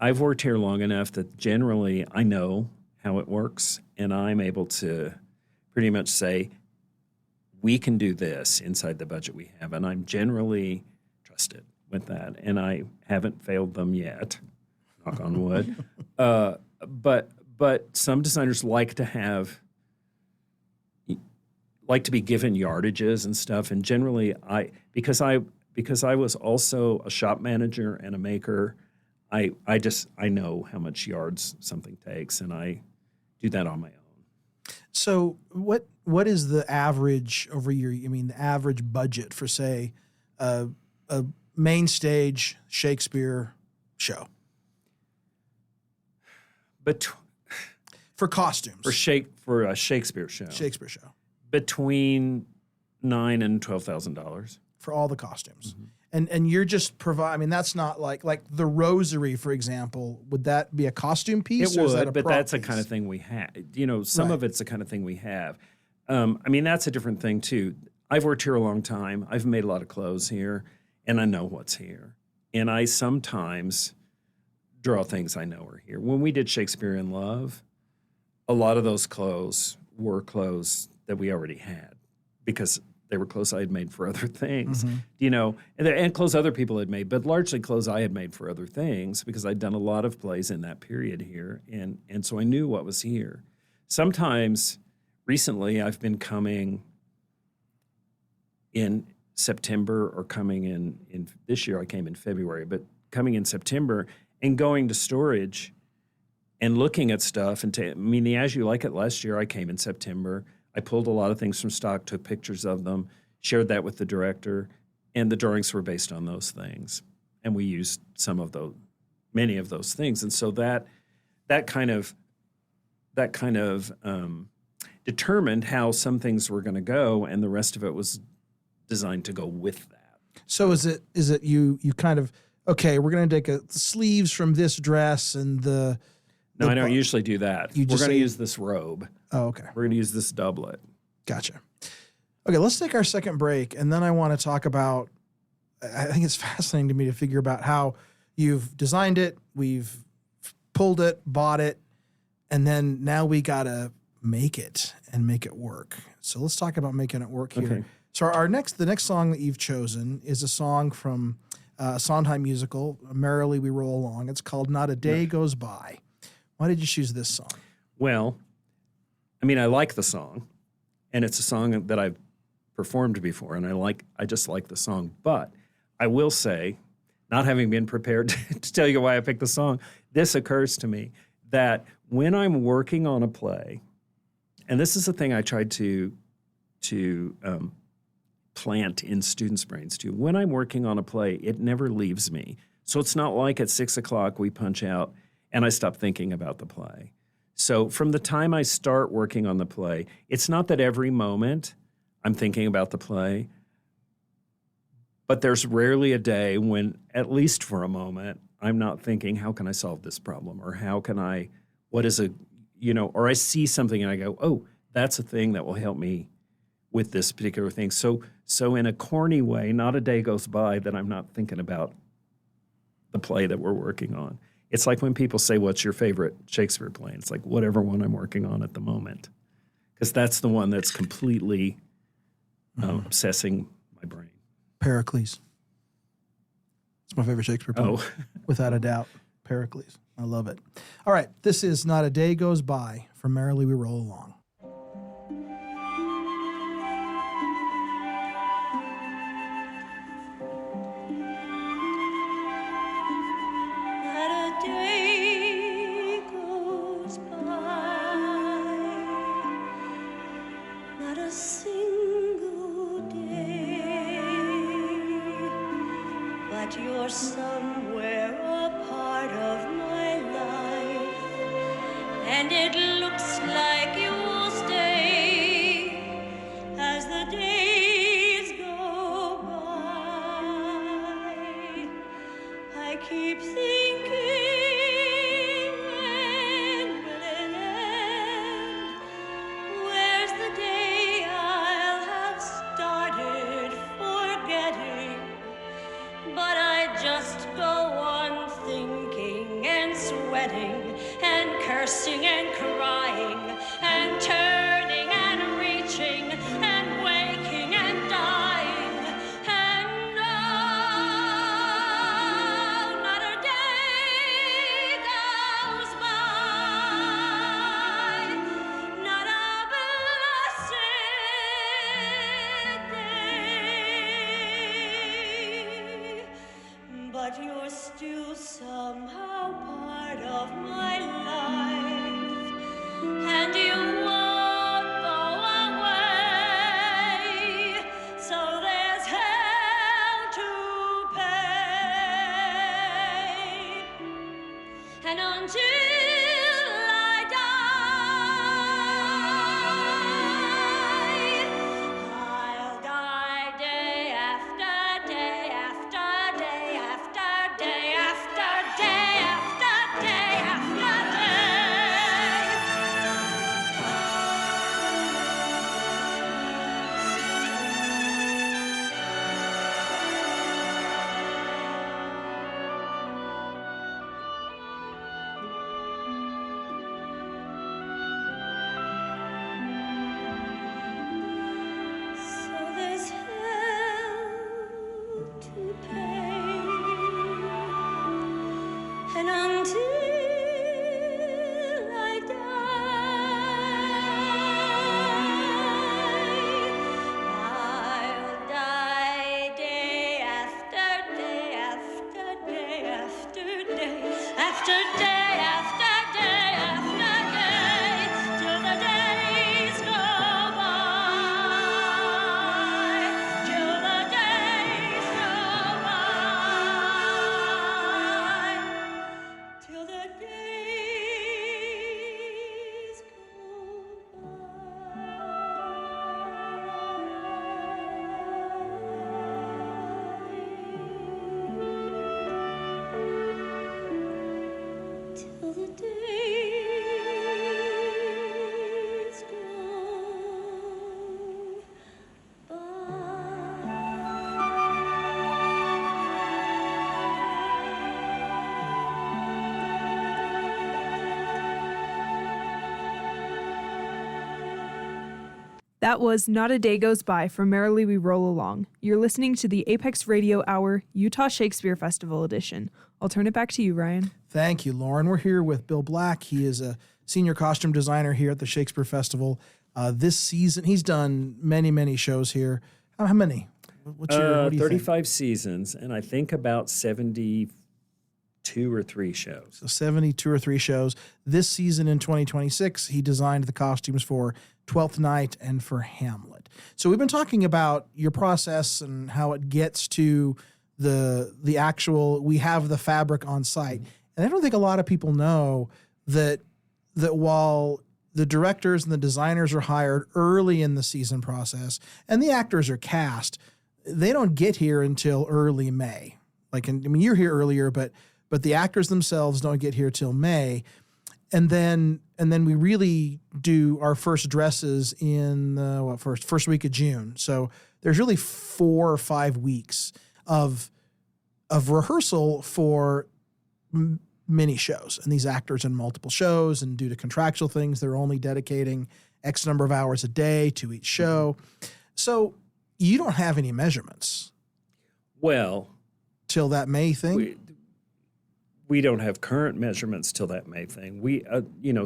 I've worked here long enough that generally I know how it works, and I'm able to pretty much say, we can do this inside the budget we have, and I'm generally trusted with that, and I haven't failed them yet, knock on wood. But some designers like to be given yardages and stuff, and generally because I was also a shop manager and a maker, I know how much yards something takes, and I do that on my own. So what is the average over your? I mean, the average budget for say a main stage Shakespeare show But for costumes for a Shakespeare show, between $9,000 and $12,000 for all the costumes. And you're just provide. I mean, that's not like the Rosary, for example. Would that be a costume piece? It or is that would, a but prop that's the piece? kind of thing we have. Some Right. of it's the kind of thing we have. I mean, that's a different thing too. I've worked here a long time. I've made a lot of clothes here, and I know what's here. And I sometimes draw things I know are here. When we did Shakespeare in Love, a lot of those clothes were clothes that we already had because they were clothes I had made for other things, and clothes other people had made, but largely clothes I had made for other things because I'd done a lot of plays in that period here, and so I knew what was here. Sometimes, recently, I've been coming in September or coming in this year, I came in February, but coming in September and going to storage and looking at stuff. And the As You Like It last year, I came in September. I pulled a lot of things from stock, took pictures of them, shared that with the director, and the drawings were based on those things. And we used many of those things. And so that kind of determined how some things were going to go, and the rest of it was designed to go with that. So is it you kind of, okay, we're going to take the sleeves from this dress and the. No, I don't usually do that. We're going to use this robe. Oh, okay. We're going to use this doublet. Gotcha. Okay, let's take our second break, and then I want to talk about. I think it's fascinating to me to figure about how you've designed it, we've pulled it, bought it, and then now we got to make it and make it work. So let's talk about making it work here. Okay. So the next song that you've chosen is a song from a Sondheim musical, Merrily We Roll Along. It's called Not a Day Goes By. Why did you choose this song? Well, I mean, I like the song, and it's a song that I've performed before, and I just like the song. But I will say, not having been prepared to tell you why I picked the song, this occurs to me that when I'm working on a play, and this is the thing I tried to plant in students' brains too. When I'm working on a play, it never leaves me. So it's not like at 6 o'clock we punch out and I stop thinking about the play. So from the time I start working on the play, it's not that every moment I'm thinking about the play, but there's rarely a day when, at least for a moment, I'm not thinking, how can I solve this problem? Or or I see something and I go, oh, that's a thing that will help me with this particular thing. So in a corny way, not a day goes by that I'm not thinking about the play that we're working on. It's like when people say, what's your favorite Shakespeare play? It's like, whatever one I'm working on at the moment. Because that's the one that's completely obsessing my brain. Pericles. It's my favorite Shakespeare play. Oh. Without a doubt. Pericles. I love it. All right. This is Not a Day Goes By from Merrily We Roll Along. Not a day goes by, not a single day, but you're somewhere a part of my life, and it looks like you'll stay as the days go by. I keep thinking, when will it end? Where's the day I'll have started forgetting? But I just go on thinking and sweating and cursing and crying and turning and reaching and waking and dying. And no, not a day goes by, not a blessed day, but you're still somehow part of my life, and you won't and until I die, I'll die day after day after day after day after day after day after day. So there's hell to pay, and until I die, I'll die day after day after day after day after day after day after day, till the days go by, till the days go by, till the days go by, till the days go That was Not a Day Goes By from Merrily We Roll Along. You're listening to the Apex Radio Hour Utah Shakespeare Festival edition. I'll turn it back to you, Ryan. Thank you, Lauren. We're here with Bill Black. He is a senior costume designer here at the Shakespeare Festival. This season, he's done many, many shows here. How many? What do you 35 think? seasons, and I think about 72 or 3 shows. So 72 or 3 shows. This season in 2026, he designed the costumes for Twelfth Night and for Hamlet. So we've been talking about your process and how it gets to the actual, we have the fabric on site. And I don't think a lot of people know that while the directors and the designers are hired early in the season process and the actors are cast, they don't get here until early May. You're here earlier, but the actors themselves don't get here till May. And then we really do our first dresses in the first week of June. So there's really 4 or 5 weeks of rehearsal for many shows, and these actors in multiple shows, and due to contractual things, they're only dedicating X number of hours a day to each show. So you don't have any measurements. Well, till that May thing. We don't have current measurements till that May thing. We,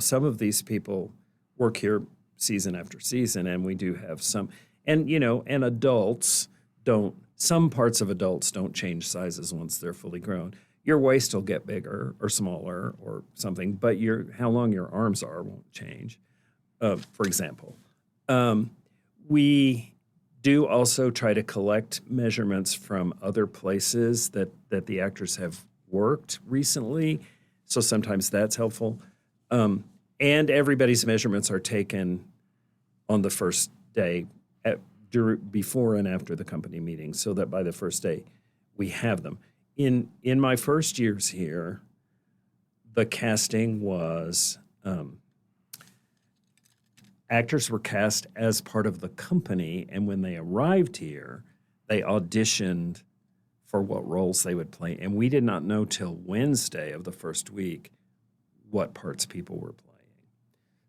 some of these people work here season after season, and we do have some. And, and adults don't, some parts of adults don't change sizes once they're fully grown. Your waist will get bigger or smaller or something, but how long your arms are won't change, for example. We do also try to collect measurements from other places that the actors have worked recently, so sometimes that's helpful. And everybody's measurements are taken on the first day, before and after the company meeting, so that by the first day we have them. In my first years here, the casting was actors were cast as part of the company, and when they arrived here, they auditioned for what roles they would play. And we did not know till Wednesday of the first week what parts people were playing.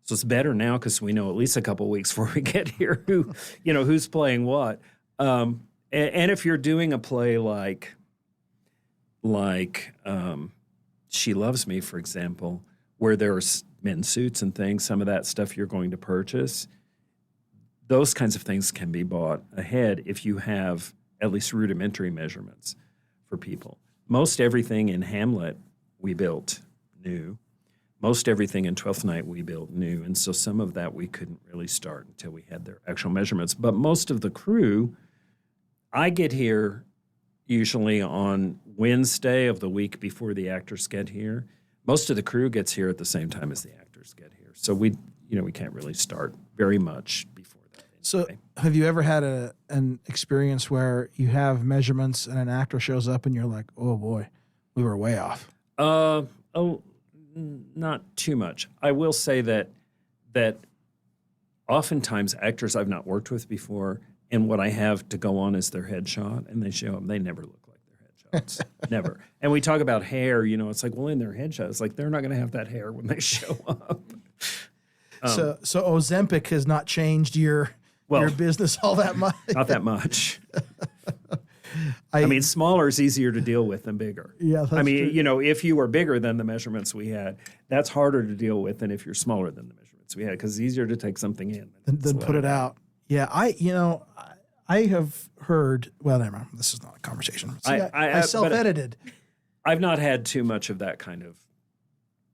So it's better now because we know at least a couple weeks before we get here who's playing what. And if you're doing a play like She Loves Me, for example, where there's men's suits and things, some of that stuff you're going to purchase, those kinds of things can be bought ahead if you have at least rudimentary measurements for people. Most everything in Hamlet we built new. Most everything in Twelfth Night we built new, and so some of that we couldn't really start until we had their actual measurements. But most of the crew, I get here usually on Wednesday of the week before the actors get here. most of the crew gets here at the same time as the actors get here. So we can't really start very much before that. So anyway. have you ever had an experience where you have measurements and an actor shows up and you're like, oh boy, we were way off? Not too much. I will say that oftentimes actors I've not worked with before, and what I have to go on is their headshot, and they show them, they never look like their headshots. Never. And we talk about hair, it's like, well, in their headshot, it's like they're not going to have that hair when they show up. So Ozempic has not changed your business all that much? Not that much. I mean, smaller is easier to deal with than bigger. Yeah, that's true. If you were bigger than the measurements we had, that's harder to deal with than if you're smaller than the measurements we had, because it's easier to take something in than put it out. Yeah, I have heard. Well, never mind. This is not a conversation. See, I self-edited. I've not had too much of that kind of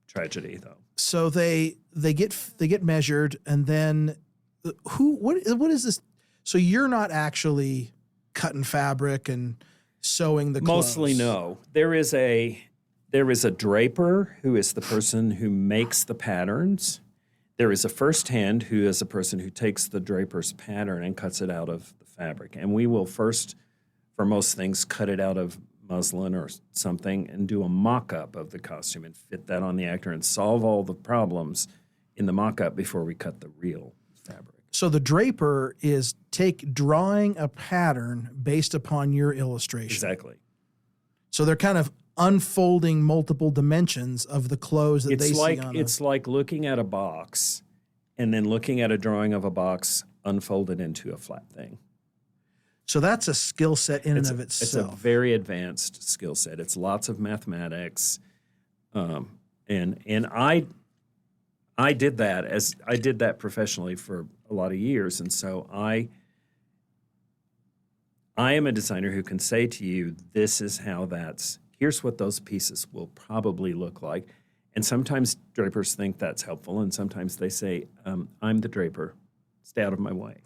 tragedy, though. So they get measured, and then what is this? So you're not actually cutting fabric and sewing the clothes. Mostly no. There is a draper who is the person who makes the patterns. There is a first hand who is a person who takes the draper's pattern and cuts it out of the fabric. And we will first, for most things, cut it out of muslin or something and do a mock-up of the costume and fit that on the actor and solve all the problems in the mock-up before we cut the real fabric. So the draper is drawing a pattern based upon your illustration. Exactly. So they're kind of unfolding multiple dimensions of the clothes that they see on It's like looking at a box and then looking at a drawing of a box unfolded into a flat thing. So that's a skill set in and of itself. It's a very advanced skill set. It's lots of mathematics. And I did that professionally for a lot of years. And so I am a designer who can say to you, here's what those pieces will probably look like. And sometimes drapers think that's helpful. And sometimes they say, I'm the draper. Stay out of my way.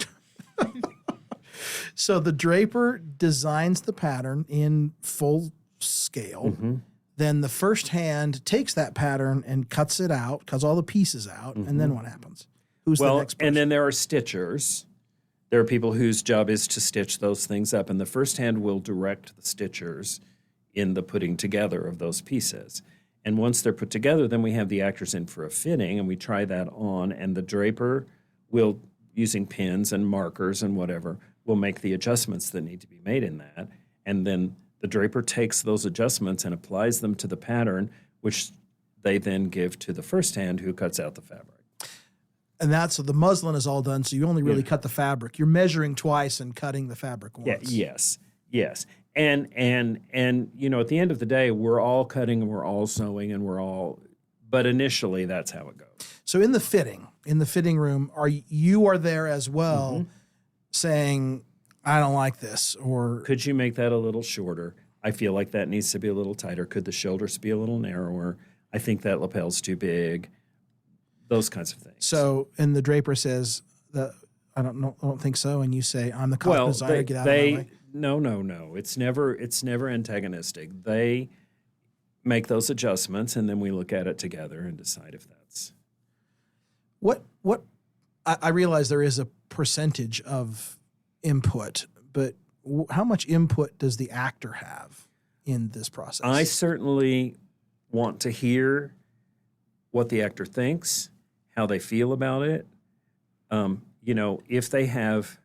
So the draper designs the pattern in full scale. Mm-hmm. Then the first hand takes that pattern and cuts it out, cuts all the pieces out, and then what happens? Who's the next person? And then there are stitchers. There are people whose job is to stitch those things up, and the first hand will direct the stitchers in the putting together of those pieces. And once they're put together, then we have the actors in for a fitting, and we try that on, and the draper will, using pins and markers and whatever, will make the adjustments that need to be made in that. And then the draper takes those adjustments and applies them to the pattern, which they then give to the first hand who cuts out the fabric. And so the muslin is all done, so you only really cut the fabric. You're measuring twice and cutting the fabric once. Yeah, yes. And at the end of the day, we're all cutting and we're all sewing and but initially that's how it goes. So in the fitting room, you are there as well saying, I don't like this, or could you make that a little shorter? I feel like that needs to be a little tighter. Could the shoulders be a little narrower? I think that lapel's too big. Those kinds of things. So, and the draper says that I don't think so, and you say, I'm the costume designer, get out of my way. No. It's never antagonistic. They make those adjustments, and then we look at it together and decide if that's what. I realize there is a percentage of input, but how much input does the actor have in this process? I certainly want to hear what the actor thinks, how they feel about it. If they have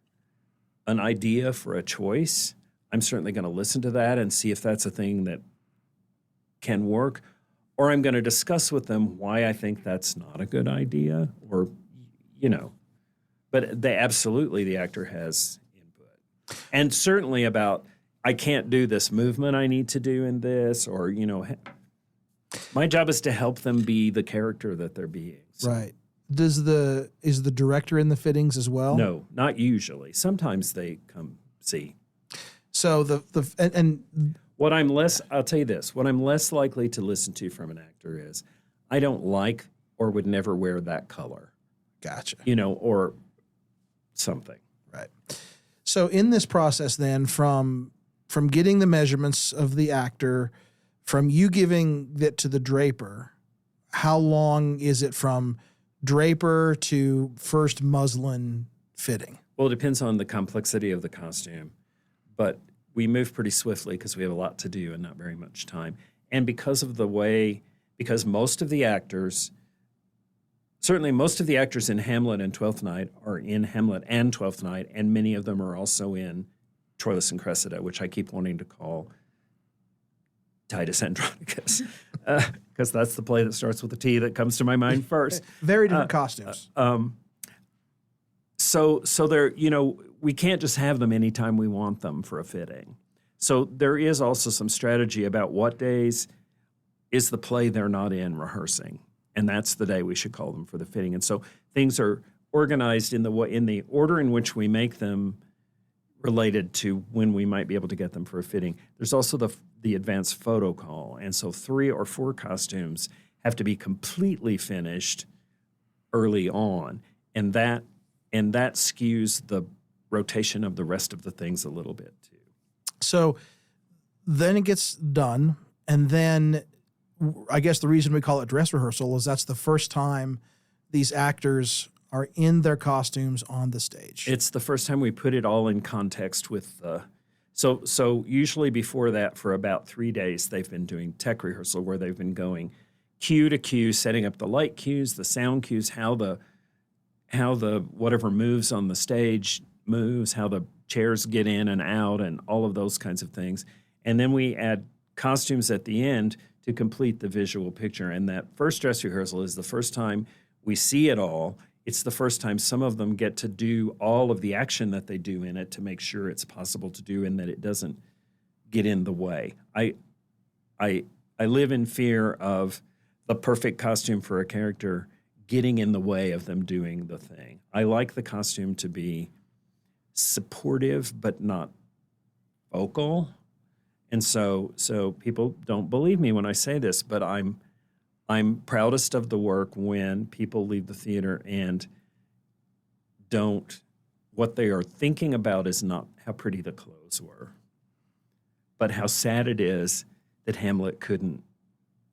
an idea for a choice, I'm certainly going to listen to that and see if that's a thing that can work, or I'm going to discuss with them why I think that's not a good idea, or, but the actor has input. And certainly about, I can't do this movement I need to do in this, or, my job is to help them be the character that they're being. So. Right. Is the director in the fittings as well? No, not usually. Sometimes they come see. So I'll tell you this, what I'm less likely to listen to from an actor is, I don't like or would never wear that color. Gotcha. Or something. Right. So in this process then, from getting the measurements of the actor, from you giving it to the draper, how long is it from draper to first muslin fitting? Well, it depends on the complexity of the costume, but we move pretty swiftly because we have a lot to do and not very much time. And because most of the actors, certainly most of the actors in Hamlet and Twelfth Night are in Hamlet and Twelfth Night, and many of them are also in Troilus and Cressida, which I keep wanting to call Titus Andronicus, because that's the play that starts with a T that comes to my mind first. Very different costumes. So there, we can't just have them anytime we want them for a fitting. So there is also some strategy about what days is the play they're not in rehearsing, and that's the day we should call them for the fitting. And so things are organized in the order in which we make them, related to when we might be able to get them for a fitting. There's also the advanced photo call, and so 3 or 4 costumes have to be completely finished early on, and that skews the rotation of the rest of the things a little bit too. So then it gets done, and then I guess the reason we call it dress rehearsal is that's the first time these actors are in their costumes on the stage. It's the first time we put it all in context with the... So usually before that, for about 3 days, they've been doing tech rehearsal where they've been going cue to cue, setting up the light cues, the sound cues, how the whatever moves on the stage moves, how the chairs get in and out, and all of those kinds of things. And then we add costumes at the end to complete the visual picture. And that first dress rehearsal is the first time we see it all. It's the first time some of them get to do all of the action that they do in it to make sure it's possible to do and that it doesn't get in the way. I live in fear of the perfect costume for a character getting in the way of them doing the thing. I like the costume to be supportive but not vocal. And so people don't believe me when I say this, but I'm proudest of the work when people leave the theater and what they are thinking about is not how pretty the clothes were, but how sad it is that Hamlet couldn't,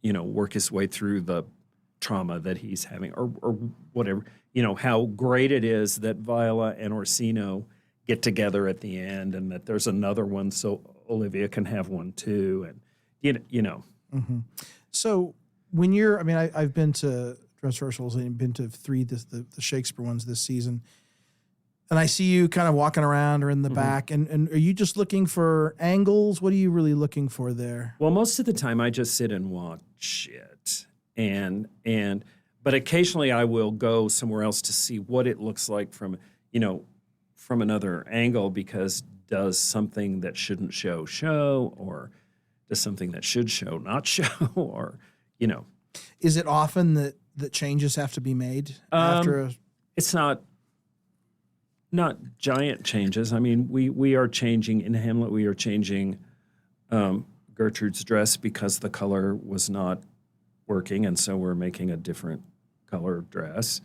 work his way through the trauma that he's having or whatever, how great it is that Viola and Orsino get together at the end and that there's another one so Olivia can have one too. And, Mm-hmm. So when I've been to dress rehearsals and been to 3, the Shakespeare ones this season, and I see you kind of walking around or in the back, and are you just looking for angles? What are you really looking for there? Well, most of the time I just sit and watch it, but occasionally I will go somewhere else to see what it looks like from another angle, because does something that shouldn't show, or does something that should show not show, or Is it often that changes have to be made after a... It's not giant changes. I mean, we are changing in Hamlet. We are changing Gertrude's dress because the color was not working, and so we're making a different color dress.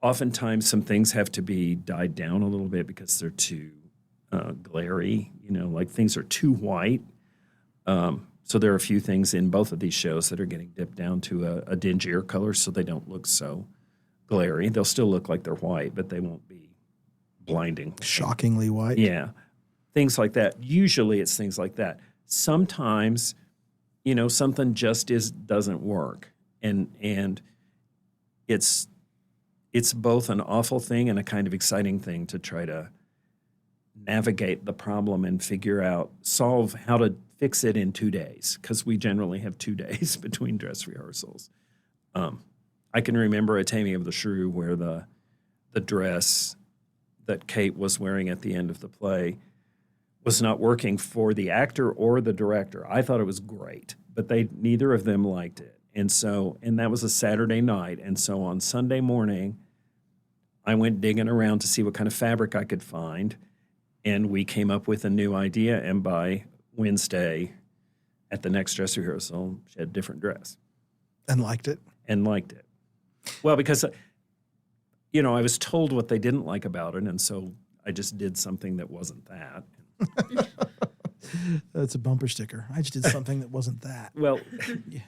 Oftentimes, some things have to be dyed down a little bit because they're too glary. Like things are too white. So there are a few things in both of these shows that are getting dipped down to a dingier color so they don't look so glary. They'll still look like they're white, but they won't be blinding. Shockingly white. Yeah. Things like that. Usually it's things like that. Sometimes, something just doesn't work. And it's both an awful thing and a kind of exciting thing to try to navigate the problem and solve how to fix it in 2 days, because we generally have 2 days between dress rehearsals. I can remember a Taming of the Shrew where the dress that Kate was wearing at the end of the play was not working for the actor or the director. I thought it was great, but neither of them liked it. And that was a Saturday night. And so on Sunday morning, I went digging around to see what kind of fabric I could find. And we came up with a new idea. And by Wednesday, at the next dress rehearsal, she had a different dress. And liked it? And liked it. Well, because, I was told what they didn't like about it. And so I just did something that wasn't that. That's a bumper sticker. I just did something that wasn't that. Well, yeah.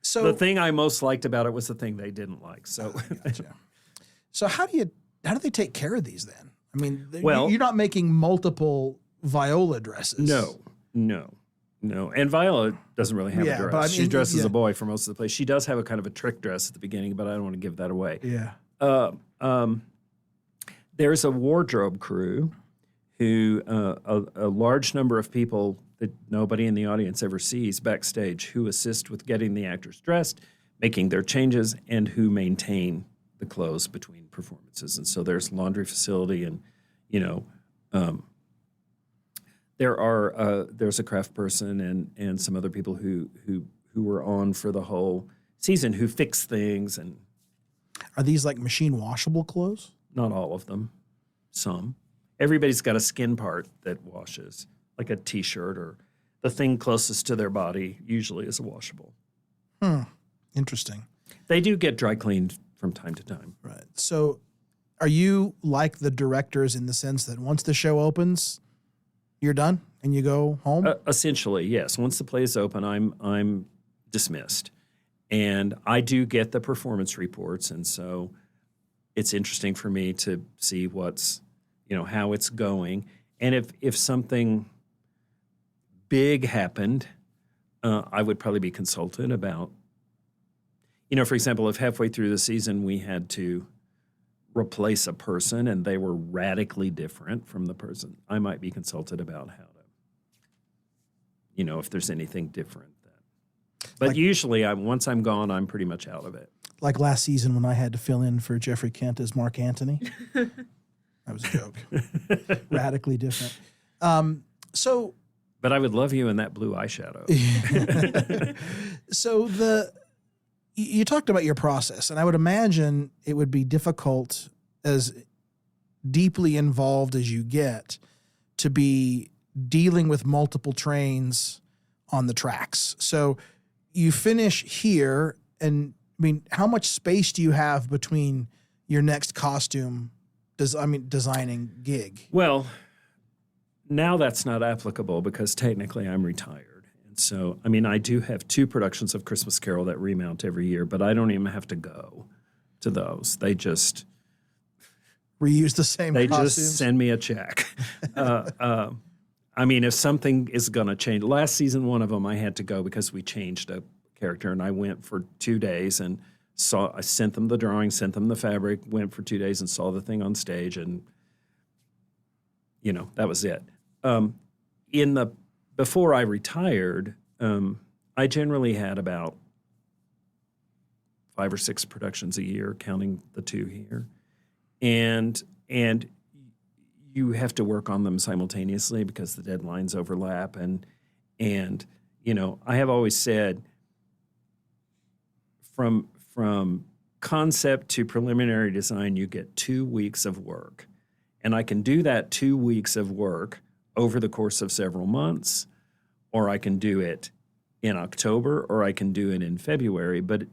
So the thing I most liked about it was the thing they didn't like. So, gotcha. So how do they take care of these then? I mean, Well- you're not making multiple Viola dresses. No. And Viola doesn't really have Yeah, a dress. but I She mean, dresses yeah. a boy for most of the play. She does have a kind of a trick dress at the beginning, but I don't want to give that away. Yeah. There's a wardrobe crew who a large number of people that nobody in the audience ever sees backstage who assist with getting the actors dressed, making their changes, and who maintain the clothes between performances. And so there's laundry facility, and there's a craft person and some other people who were on for the whole season who fix things. And Are these like machine washable clothes? not all of them, some. Everybody's got a skin part that washes, like a T-shirt or the thing closest to their body usually is washable. Interesting. They do get dry cleaned from time to time. Right. So are you like the directors in the sense that once the show opens, you're done and you go home? Essentially, yes. Once the play is open, I'm dismissed. And I do get the performance reports, and so it's interesting for me to see what's, how it's going. And if something big happened, I would probably be consulted about, for example, if halfway through the season we had to replace a person and they were radically different from the person, I might be consulted about how to, if there's anything different. But usually, once I'm gone, I'm pretty much out of it. Like last season when I had to fill in for Jeffrey Kent as Mark Antony. That was a joke. Radically different. But I would love you in that blue eyeshadow. So you talked about your process, and I would imagine it would be difficult, as deeply involved as you get, to be dealing with multiple trains on the tracks. So you finish here, and how much space do you have between your next costume designing gig? Well, now that's not applicable because technically I'm retired. And so, I do have 2 productions of Christmas Carol that remount every year, but I don't even have to go to those. They just reuse the same costumes? Just send me a check. If something is going to change. Last season, one of them, I had to go because we changed a character, and I went for 2 days and I sent them the drawing, sent them the fabric, went for 2 days and saw the thing on stage, and, that was it. Before I retired, I generally had about 5 or 6 productions a year, counting the 2 here. And you have to work on them simultaneously because the deadlines overlap. And I have always said from concept to preliminary design, you get 2 weeks of work. And I can do that 2 weeks of work over the course of several months, or I can do it in October, or I can do it in February. But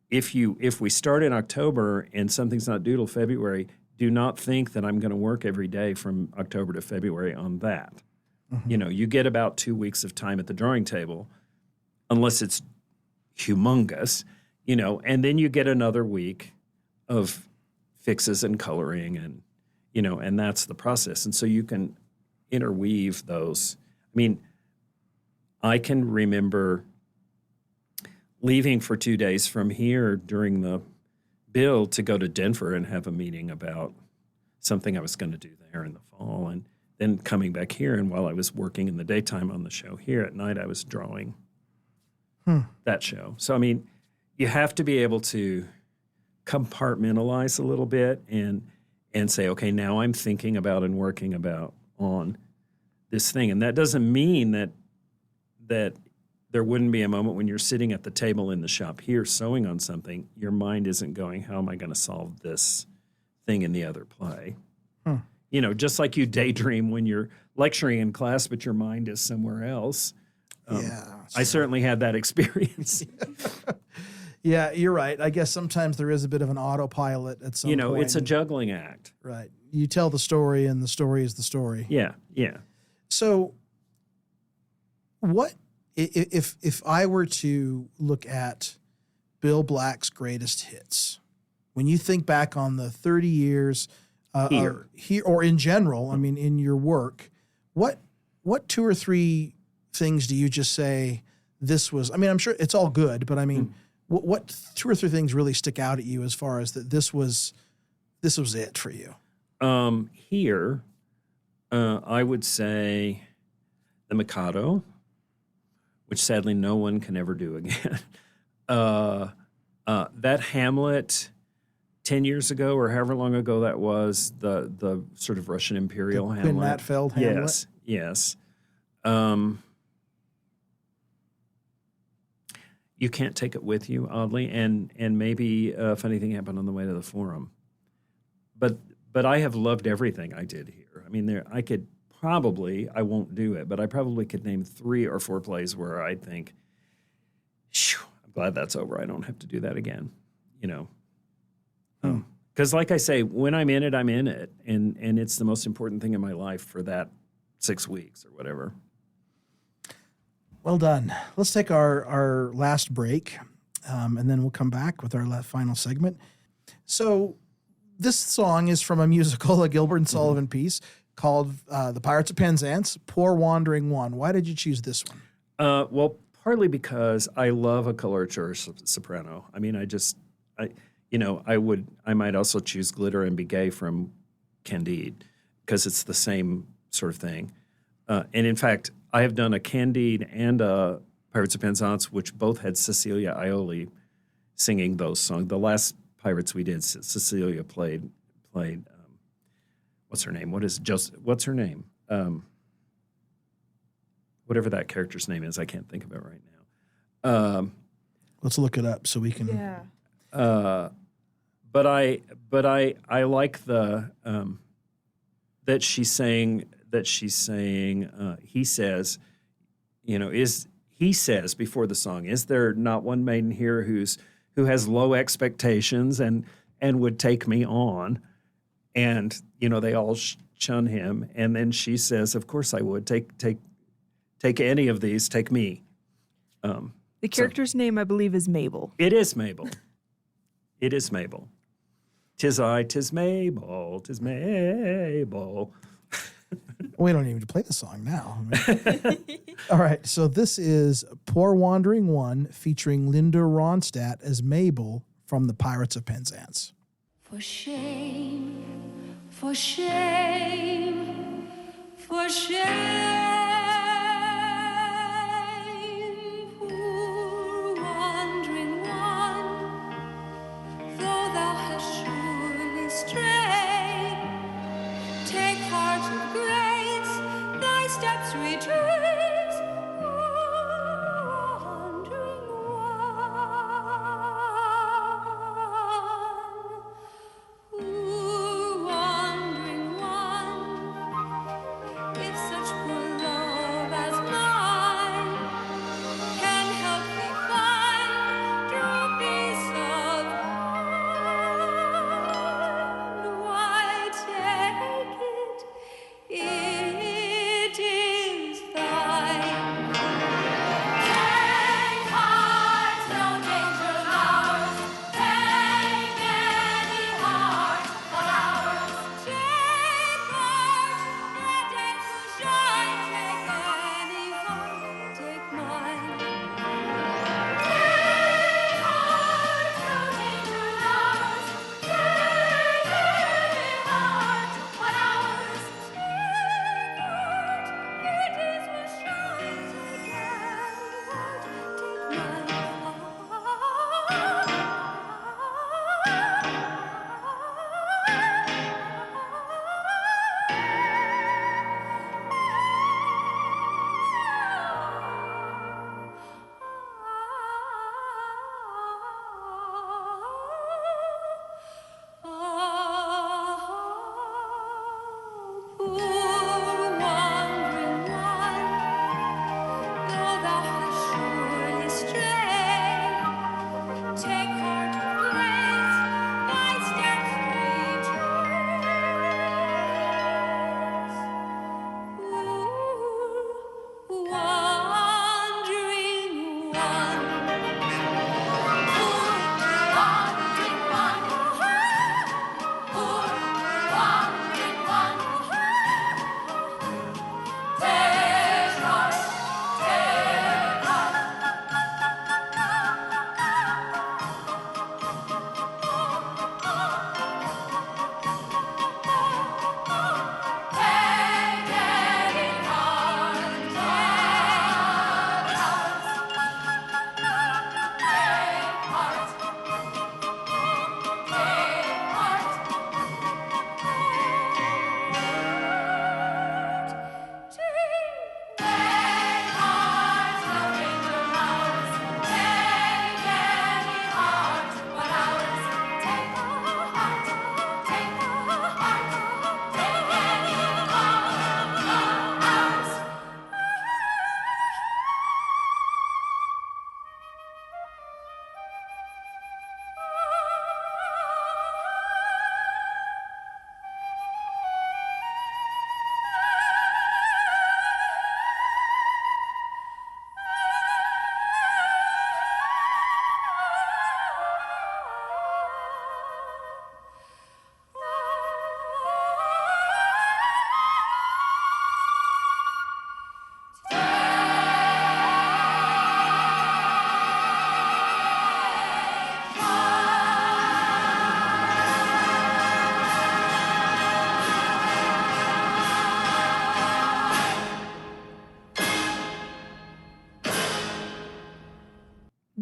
if we start in October and something's not due till February, do not think that I'm going to work every day from October to February on that. Mm-hmm. You get about 2 weeks of time at the drawing table, unless it's humongous, and then you get another week of fixes and coloring and, and that's the process. And so you can interweave those. I can remember leaving for 2 days from here during the bill to go to Denver and have a meeting about something I was going to do there in the fall, and then coming back here. And while I was working in the daytime on the show here, at night I was drawing that show. So, you have to be able to compartmentalize a little bit and say, okay, now I'm thinking about and working on this thing. And that doesn't mean that there wouldn't be a moment when you're sitting at the table in the shop here sewing on something, your mind isn't going, how am I going to solve this thing in the other play? Just like you daydream when you're lecturing in class, but your mind is somewhere else. I certainly had that experience. Yeah, you're right. I guess sometimes there is a bit of an autopilot at some point. It's a juggling act. Right. You tell the story, and the story is the story. Yeah. So what if I were to look at Bill Black's greatest hits? When you think back on the 30 years Here. or in general, I mean, in your work, what 2 or 3 things do you just say this was? I mean, I'm sure it's all good, but I mean, what 2 or 3 things really stick out at you as far as that this was it for you? Here, I would say The Mikado, which sadly no one can ever do again. That Hamlet 10 years ago or however long ago that was, the sort of Russian imperial Quinn Hamlet. Matfeld Hamlet? Yes. You can't take it with you, oddly, and maybe a funny thing happened on the way to the forum. But I have loved everything I did here. I mean, I could probably, I won't do it, but I probably could name 3 or 4 plays where I think, "Phew, I'm glad that's over. I don't have to do that again." You know, because like I say, when I'm in it, and it's the most important thing in my life for that 6 weeks or whatever. Well done. Let's take our last break, and then we'll come back with our final segment. So this song is from a musical, a Gilbert and Sullivan piece called The Pirates of Penzance, Poor Wandering One. Why did you choose this one? Well, partly because I love a colorature soprano. I mean, I might also choose Glitter and Be Gay from Candide because it's the same sort of thing. And in fact, I have done a Candide and a Pirates of Penzance, which both had Cecilia Aioli singing those songs. The last Pirates we did, Cecilia played. What's her name? What's her name? Whatever that character's name is, I can't think of it right now. Let's look it up so we can. Yeah. But I like the that she's saying. He says, he says before the song, is there not one maiden here who has low expectations and would take me on? And they all shun him, and then she says, "Of course I would take any of these, take me." The character's name, I believe, is Mabel. It is Mabel. It is Mabel. 'Tis I, 'tis Mabel, 'tis Mabel. We don't even play the song now. All right, so this is Poor Wandering One featuring Linda Ronstadt as Mabel from The Pirates of Penzance. For shame, for shame, for shame, poor wandering one, though thou hast surely strayed, take heart of grace, thy steps retrace, wandering one. Poor wandering one, if such poor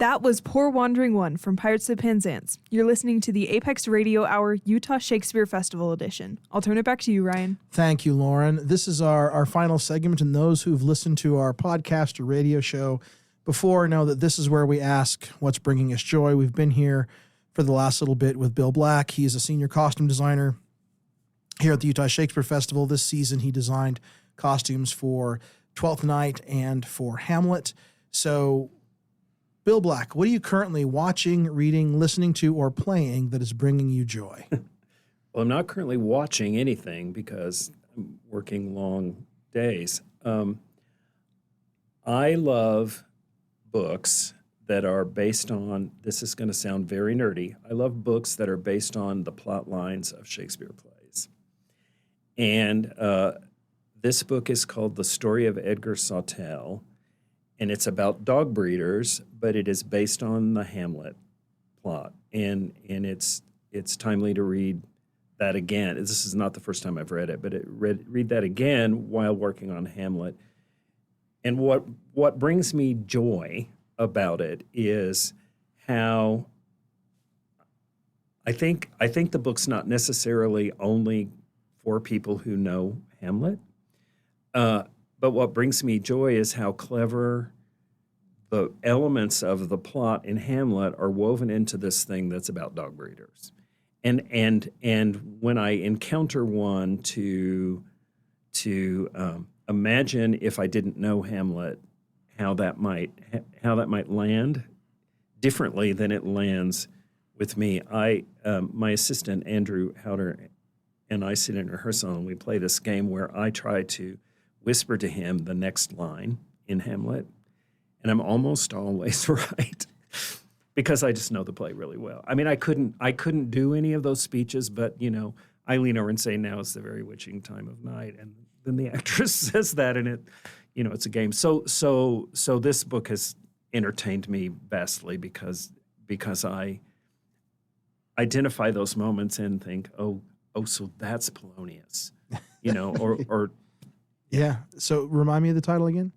That was Poor Wandering One from Pirates of Penzance. You're listening to the Apex Radio Hour Utah Shakespeare Festival edition. I'll turn it back to you, Ryan. Thank you, Lauren. This is our final segment, and those who've listened to our podcast or radio show before know that this is where we ask what's bringing us joy. We've been here for the last little bit with Bill Black. He's a senior costume designer here at the Utah Shakespeare Festival. This season, he designed costumes for Twelfth Night and for Hamlet. So, Bill Black, what are you currently watching, reading, listening to, or playing that is bringing you joy? Well, I'm not currently watching anything because I'm working long days. I love books that are based on, this is going to sound very nerdy, I love books that are based on the plot lines of Shakespeare plays. And this book is called The Story of Edgar Sawtelle, and it's about dog breeders, but it is based on the Hamlet plot. And it's timely to read that again. This is not the first time I've read it, but read that again while working on Hamlet. And what brings me joy about it is how I think the book's not necessarily only for people who know Hamlet, but what brings me joy is how clever the elements of the plot in Hamlet are woven into this thing that's about dog breeders. And when I encounter one to imagine if I didn't know Hamlet, how that might land differently than it lands with me. My assistant Andrew Howder and I sit in rehearsal and we play this game where I try to whisper to him the next line in Hamlet, and I'm almost always right because I just know the play really well. I mean, I couldn't do any of those speeches, but I lean over and say, "Now is the very witching time of night," and then the actress says that, and it's a game. So this book has entertained me vastly because I identify those moments and think, oh, so that's Polonius, or Yeah. So remind me of the title again.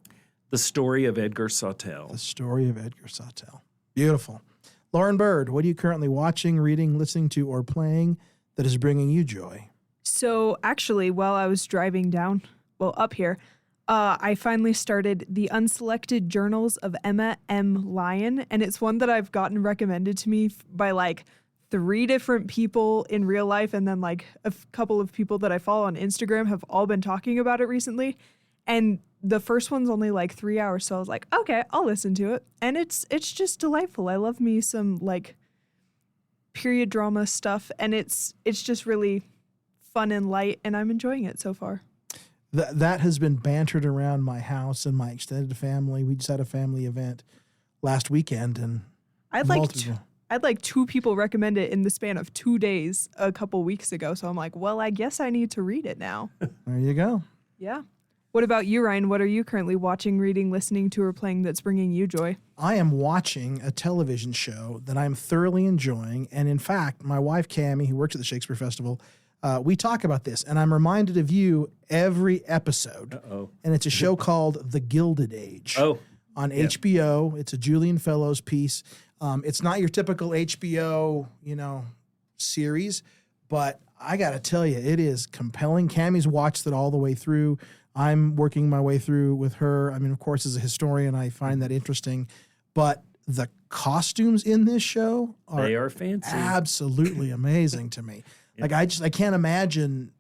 The Story of Edgar Sawtelle. The Story of Edgar Sawtelle. Beautiful. Lauren Bird, what are you currently watching, reading, listening to, or playing that is bringing you joy? So actually, while I was driving up here, I finally started The Unselected Journals of Emma M. Lyon, and it's one that I've gotten recommended to me by like 3 different people in real life, and then like a couple of people that I follow on Instagram have all been talking about it recently. And the first one's only like 3 hours, so I was like, okay, I'll listen to it. And it's just delightful. I love me some like period drama stuff, and it's just really fun and light, and I'm enjoying it so far. That has been bantered around my house and my extended family. We just had a family event last weekend, and I'd like 2 people recommend it in the span of 2 days a couple weeks ago. So I'm like, well, I guess I need to read it now. There you go. Yeah. What about you, Ryan? What are you currently watching, reading, listening to, or playing that's bringing you joy? I am watching a television show that I'm thoroughly enjoying. And in fact, my wife, Cammie, who works at the Shakespeare Festival, we talk about this, and I'm reminded of you every episode. Uh-oh. And it's a show called The Gilded Age. Oh. On HBO. It's a Julian Fellowes piece. It's not your typical HBO, series, but I got to tell you, it is compelling. Cammie's watched it all the way through. I'm working my way through with her. I mean, of course, as a historian, I find that interesting. But the costumes in this show they are fancy. Absolutely amazing to me. Yeah. Like, I can't imagine,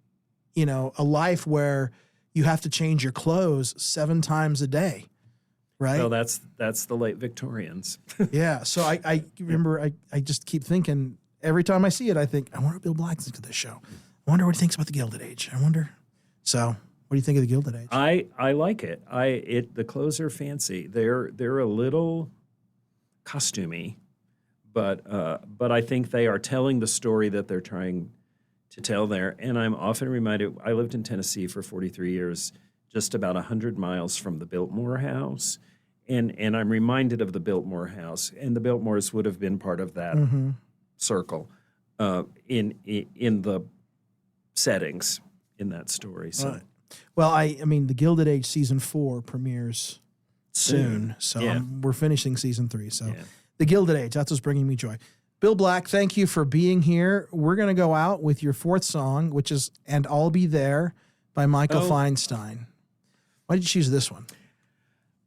a life where you have to change your clothes 7 times a day. Right. Well, that's the late Victorians. Yeah. So I remember I just keep thinking every time I see it, I think, I wonder what Bill Black thinks of this show. I wonder what he thinks about the Gilded Age. I wonder. So what do you think of the Gilded Age? I like it. The clothes are fancy. They're a little costumey, but I think they are telling the story that they're trying to tell there. And I'm often reminded, I lived in Tennessee for 43 years, just about 100 miles from the Biltmore House. And I'm reminded of the Biltmore House. And the Biltmores would have been part of that circle in the settings in that story. So. Right. Well, I mean, the Gilded Age season 4 premieres soon. So Yeah. we're finishing season 3. So The Gilded Age. That's what's bringing me joy. Bill Black, thank you for being here. We're going to go out with your fourth song, which is And I'll Be There by Michael Feinstein. Why did you choose this one?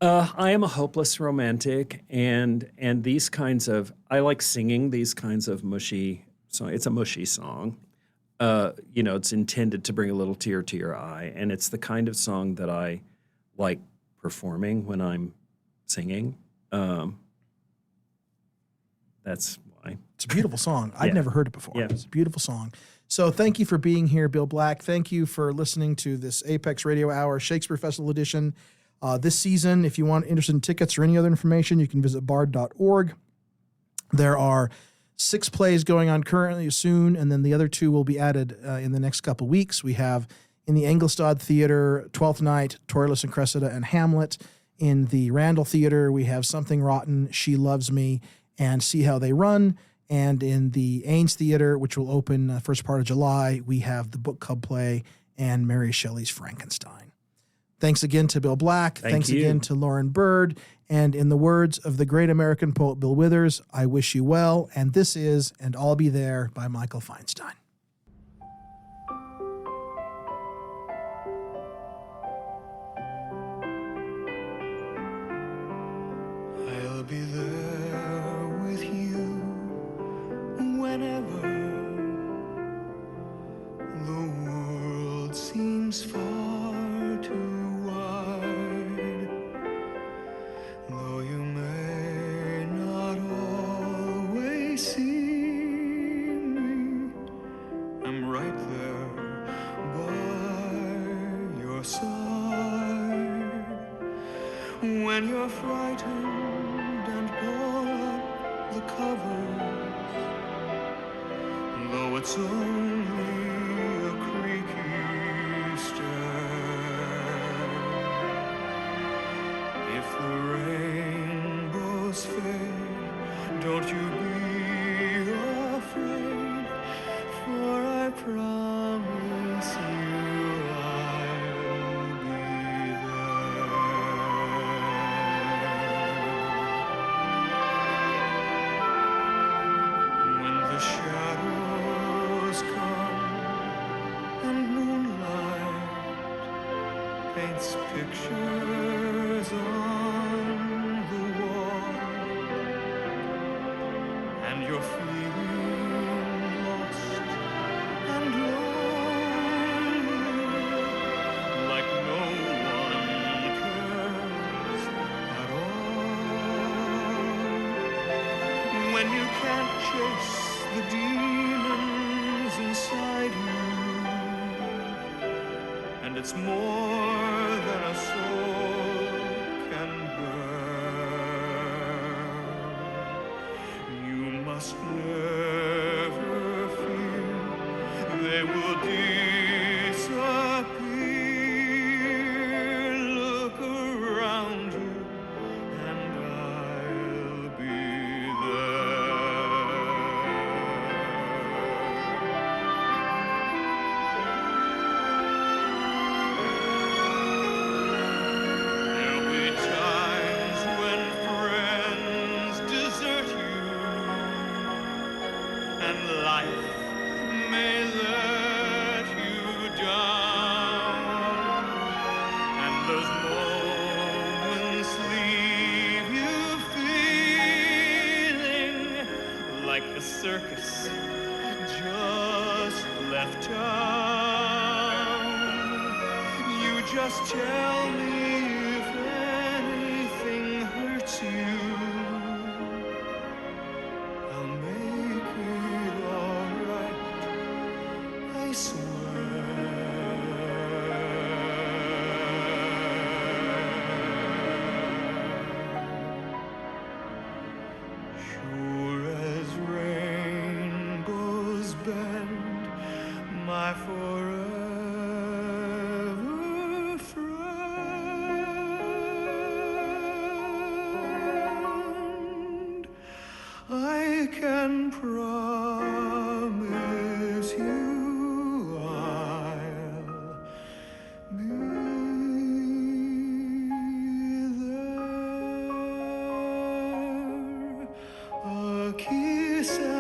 I am a hopeless romantic, and these kinds of, I like singing these kinds of mushy songs. It's a mushy song. It's intended to bring a little tear to your eye, and it's the kind of song that I like performing when I'm singing. That's why. It's a beautiful song. I'd never heard it before. Yeah. It's a beautiful song. So thank you for being here, Bill Black. Thank you for listening to this Apex Radio Hour Shakespeare Festival edition. This season, if you want interested in tickets or any other information, you can visit bard.org. There are 6 plays going on currently soon, and then the other 2 will be added in the next couple weeks. We have in the Engelstad Theater, Twelfth Night, Troilus and Cressida, and Hamlet. In the Randall Theater, we have Something Rotten, She Loves Me, and See How They Run. And in the Ames Theater, which will open first part of July, we have the book club play and Mary Shelley's Frankenstein. Thanks again to Bill Black. Thanks again to Lauren Bird. And in the words of the great American poet Bill Withers, I wish you well. And this is And I'll Be There by Michael Feinstein. I'll be there with you whenever the world seems far too wide. Though you may not always see me, I'm right there by your side. When you're frightened and pull up the covers, though it's only a creaky stair. If the rainbows fade, don't you be afraid, for I promise you I'll be there. When the shadows come and moonlight paints pictures on the wall, and you're feeling lost and lonely, like no one cares at all. When you can't chase the demons inside you, and it's more than a soul can bear, you must never fear they will disappear. Look around you and I'll be There'll be times when friends desert you, and life may let you down, and those moments leave you feeling like the circus just left town. You just tell me if anything hurts you. I'll make it alright, I swear. Sure as rainbows bend, my forever friend, I can promise you I'll be there. said.